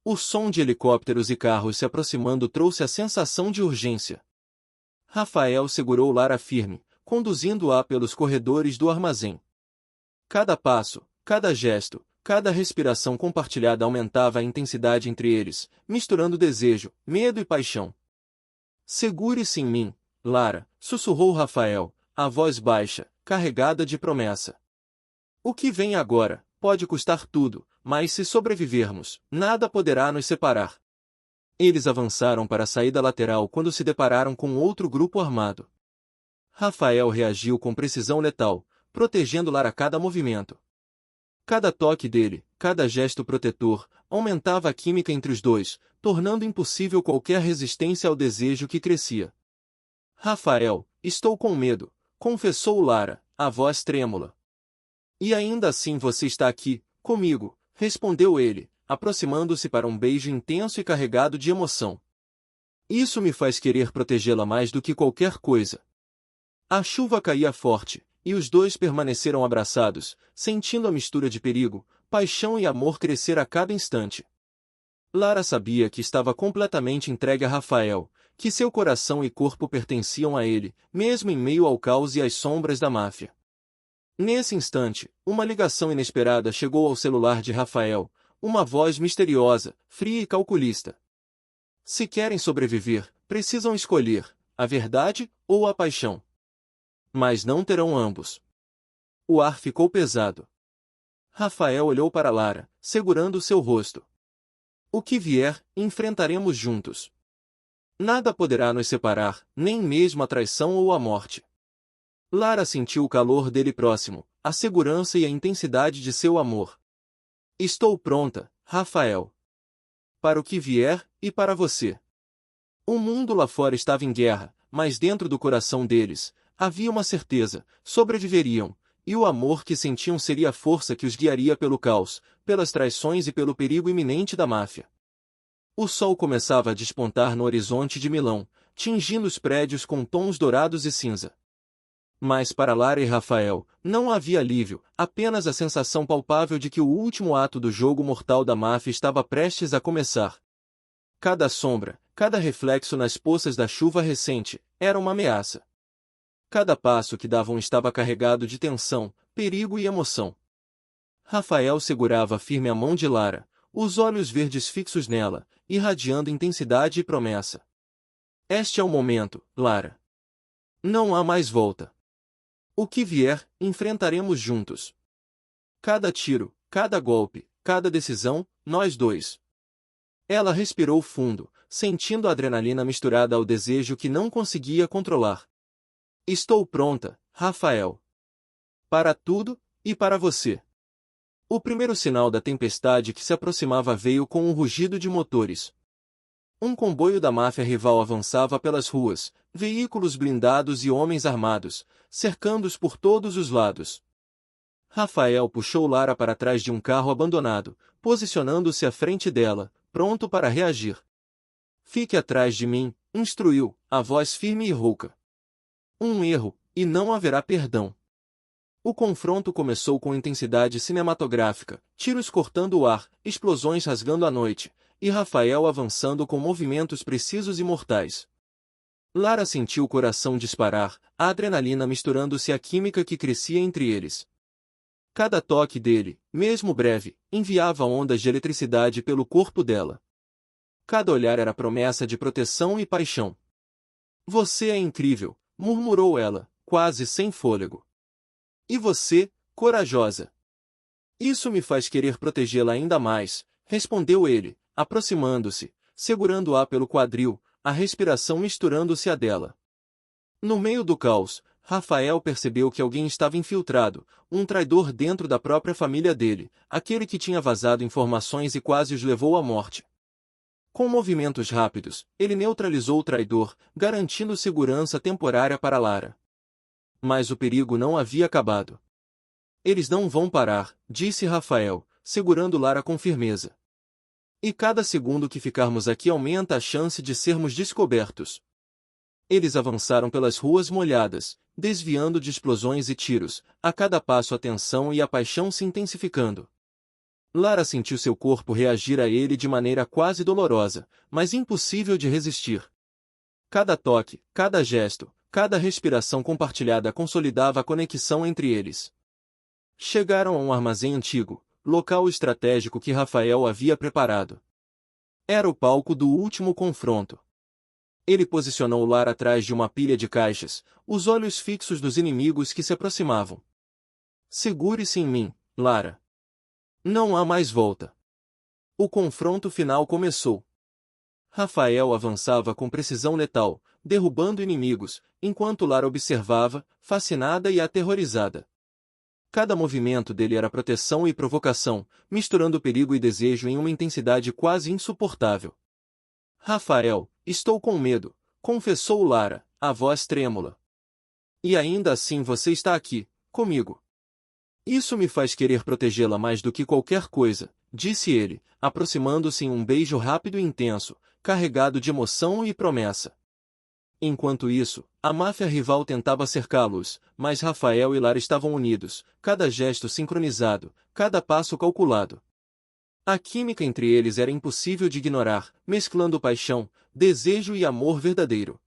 O som de helicópteros e carros se aproximando trouxe a sensação de urgência. Rafael segurou Lara firme, conduzindo-a pelos corredores do armazém. Cada passo, cada gesto, cada respiração compartilhada aumentava a intensidade entre eles, misturando desejo, medo e paixão. Segure-se em mim, Lara, sussurrou Rafael, a voz baixa, carregada de promessa. O que vem agora pode custar tudo, mas se sobrevivermos, nada poderá nos separar. Eles avançaram para a saída lateral quando se depararam com outro grupo armado. Rafael reagiu com precisão letal, protegendo Lara a cada movimento. Cada toque dele, cada gesto protetor, aumentava a química entre os dois, tornando impossível qualquer resistência ao desejo que crescia. Rafael, estou com medo, confessou Lara, a voz trêmula. E ainda assim você está aqui, comigo, respondeu ele, aproximando-se para um beijo intenso e carregado de emoção. Isso me faz querer protegê-la mais do que qualquer coisa. A chuva caía forte, e os dois permaneceram abraçados, sentindo a mistura de perigo, paixão e amor crescer a cada instante. Lara sabia que estava completamente entregue a Rafael, que seu coração e corpo pertenciam a ele, mesmo em meio ao caos e às sombras da máfia. Nesse instante, uma ligação inesperada chegou ao celular de Rafael, uma voz misteriosa, fria e calculista. Se querem sobreviver, precisam escolher a verdade ou a paixão. Mas não terão ambos. O ar ficou pesado. Rafael olhou para Lara, segurando seu rosto. O que vier, enfrentaremos juntos. Nada poderá nos separar, nem mesmo a traição ou a morte. Lara sentiu o calor dele próximo, a segurança e a intensidade de seu amor. Estou pronta, Rafael. Para o que vier, e para você. O mundo lá fora estava em guerra, mas dentro do coração deles, havia uma certeza: sobreviveriam, e o amor que sentiam seria a força que os guiaria pelo caos, pelas traições e pelo perigo iminente da máfia. O sol começava a despontar no horizonte de Milão, tingindo os prédios com tons dourados e cinza. Mas para Lara e Rafael, não havia alívio, apenas a sensação palpável de que o último ato do jogo mortal da máfia estava prestes a começar. Cada sombra, cada reflexo nas poças da chuva recente, era uma ameaça. Cada passo que davam estava carregado de tensão, perigo e emoção. Rafael segurava firme a mão de Lara, os olhos verdes fixos nela, irradiando intensidade e promessa. Este é o momento, Lara. Não há mais volta. O que vier, enfrentaremos juntos. Cada tiro, cada golpe, cada decisão, nós dois. Ela respirou fundo, sentindo a adrenalina misturada ao desejo que não conseguia controlar. Estou pronta, Rafael. Para tudo, e para você. O primeiro sinal da tempestade que se aproximava veio com um rugido de motores. Um comboio da máfia rival avançava pelas ruas, veículos blindados e homens armados, cercando-os por todos os lados. Rafael puxou Lara para trás de um carro abandonado, posicionando-se à frente dela, pronto para reagir. Fique atrás de mim, instruiu, a voz firme e rouca. Um erro, e não haverá perdão. O confronto começou com intensidade cinematográfica, tiros cortando o ar, explosões rasgando a noite, e Rafael avançando com movimentos precisos e mortais. Lara sentiu o coração disparar, a adrenalina misturando-se à química que crescia entre eles. Cada toque dele, mesmo breve, enviava ondas de eletricidade pelo corpo dela. Cada olhar era promessa de proteção e paixão. Você é incrível, murmurou ela, quase sem fôlego. E você, corajosa. Isso me faz querer protegê-la ainda mais, respondeu ele, aproximando-se, segurando-a pelo quadril, a respiração misturando-se à dela. No meio do caos, Rafael percebeu que alguém estava infiltrado, um traidor dentro da própria família dele, aquele que tinha vazado informações e quase os levou à morte. Com movimentos rápidos, ele neutralizou o traidor, garantindo segurança temporária para Lara. Mas o perigo não havia acabado. Eles não vão parar, disse Rafael, segurando Lara com firmeza. E cada segundo que ficarmos aqui aumenta a chance de sermos descobertos. Eles avançaram pelas ruas molhadas, desviando de explosões e tiros, a cada passo a tensão e a paixão se intensificando. Lara sentiu seu corpo reagir a ele de maneira quase dolorosa, mas impossível de resistir. Cada toque, cada gesto, cada respiração compartilhada consolidava a conexão entre eles. Chegaram a um armazém antigo, local estratégico que Rafael havia preparado. Era o palco do último confronto. Ele posicionou Lara atrás de uma pilha de caixas, os olhos fixos dos inimigos que se aproximavam. Segure-se em mim, Lara. Não há mais volta. O confronto final começou. Rafael avançava com precisão letal, derrubando inimigos, enquanto Lara observava, fascinada e aterrorizada. Cada movimento dele era proteção e provocação, misturando perigo e desejo em uma intensidade quase insuportável. Rafael, estou com medo, confessou Lara, a voz trêmula. E ainda assim você está aqui, comigo. Isso me faz querer protegê-la mais do que qualquer coisa, disse ele, aproximando-se em um beijo rápido e intenso, carregado de emoção e promessa. Enquanto isso, a máfia rival tentava cercá-los, mas Rafael e Lara estavam unidos, cada gesto sincronizado, cada passo calculado. A química entre eles era impossível de ignorar, mesclando paixão, desejo e amor verdadeiro.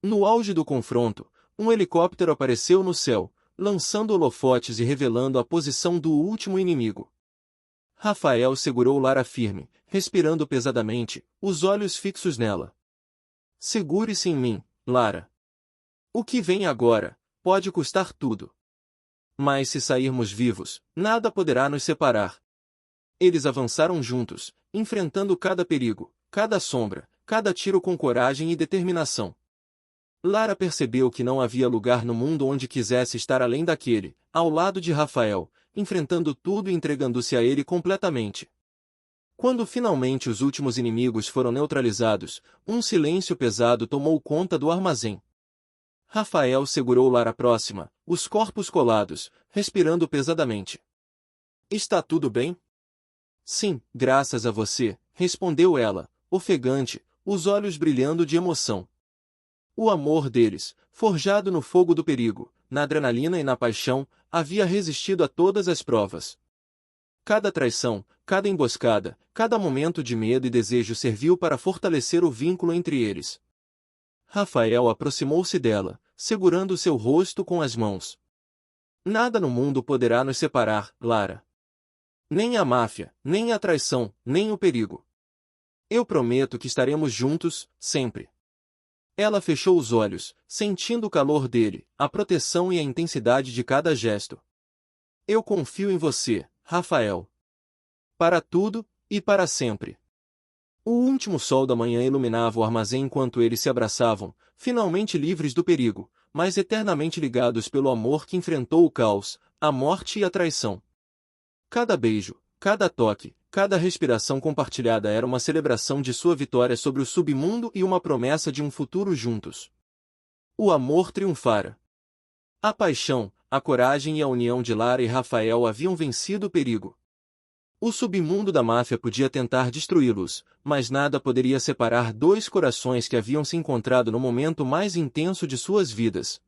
No auge do confronto, um helicóptero apareceu no céu, lançando holofotes e revelando a posição do último inimigo. Rafael segurou Lara firme, respirando pesadamente, os olhos fixos nela. Segure-se em mim, Lara. O que vem agora, pode custar tudo. Mas se sairmos vivos, nada poderá nos separar. Eles avançaram juntos, enfrentando cada perigo, cada sombra, cada tiro com coragem e determinação. Lara percebeu que não havia lugar no mundo onde quisesse estar além daquele, ao lado de Rafael, enfrentando tudo e entregando-se a ele completamente. Quando finalmente os últimos inimigos foram neutralizados, um silêncio pesado tomou conta do armazém. Rafael segurou Lara próxima, os corpos colados, respirando pesadamente. Está tudo bem? Sim, graças a você, respondeu ela, ofegante, os olhos brilhando de emoção. O amor deles, forjado no fogo do perigo, na adrenalina e na paixão, havia resistido a todas as provas. Cada traição, cada emboscada, cada momento de medo e desejo serviu para fortalecer o vínculo entre eles. Rafael aproximou-se dela, segurando seu rosto com as mãos. Nada no mundo poderá nos separar, Lara. Nem a máfia, nem a traição, nem o perigo. Eu prometo que estaremos juntos, sempre. Ela fechou os olhos, sentindo o calor dele, a proteção e a intensidade de cada gesto. Eu confio em você, Rafael. Para tudo, e para sempre. O último sol da manhã iluminava o armazém enquanto eles se abraçavam, finalmente livres do perigo, mas eternamente ligados pelo amor que enfrentou o caos, a morte e a traição. Cada beijo, cada toque, cada respiração compartilhada era uma celebração de sua vitória sobre o submundo e uma promessa de um futuro juntos. O amor triunfara. A paixão, a coragem e a união de Lara e Rafael haviam vencido o perigo. O submundo da máfia podia tentar destruí-los, mas nada poderia separar dois corações que haviam se encontrado no momento mais intenso de suas vidas.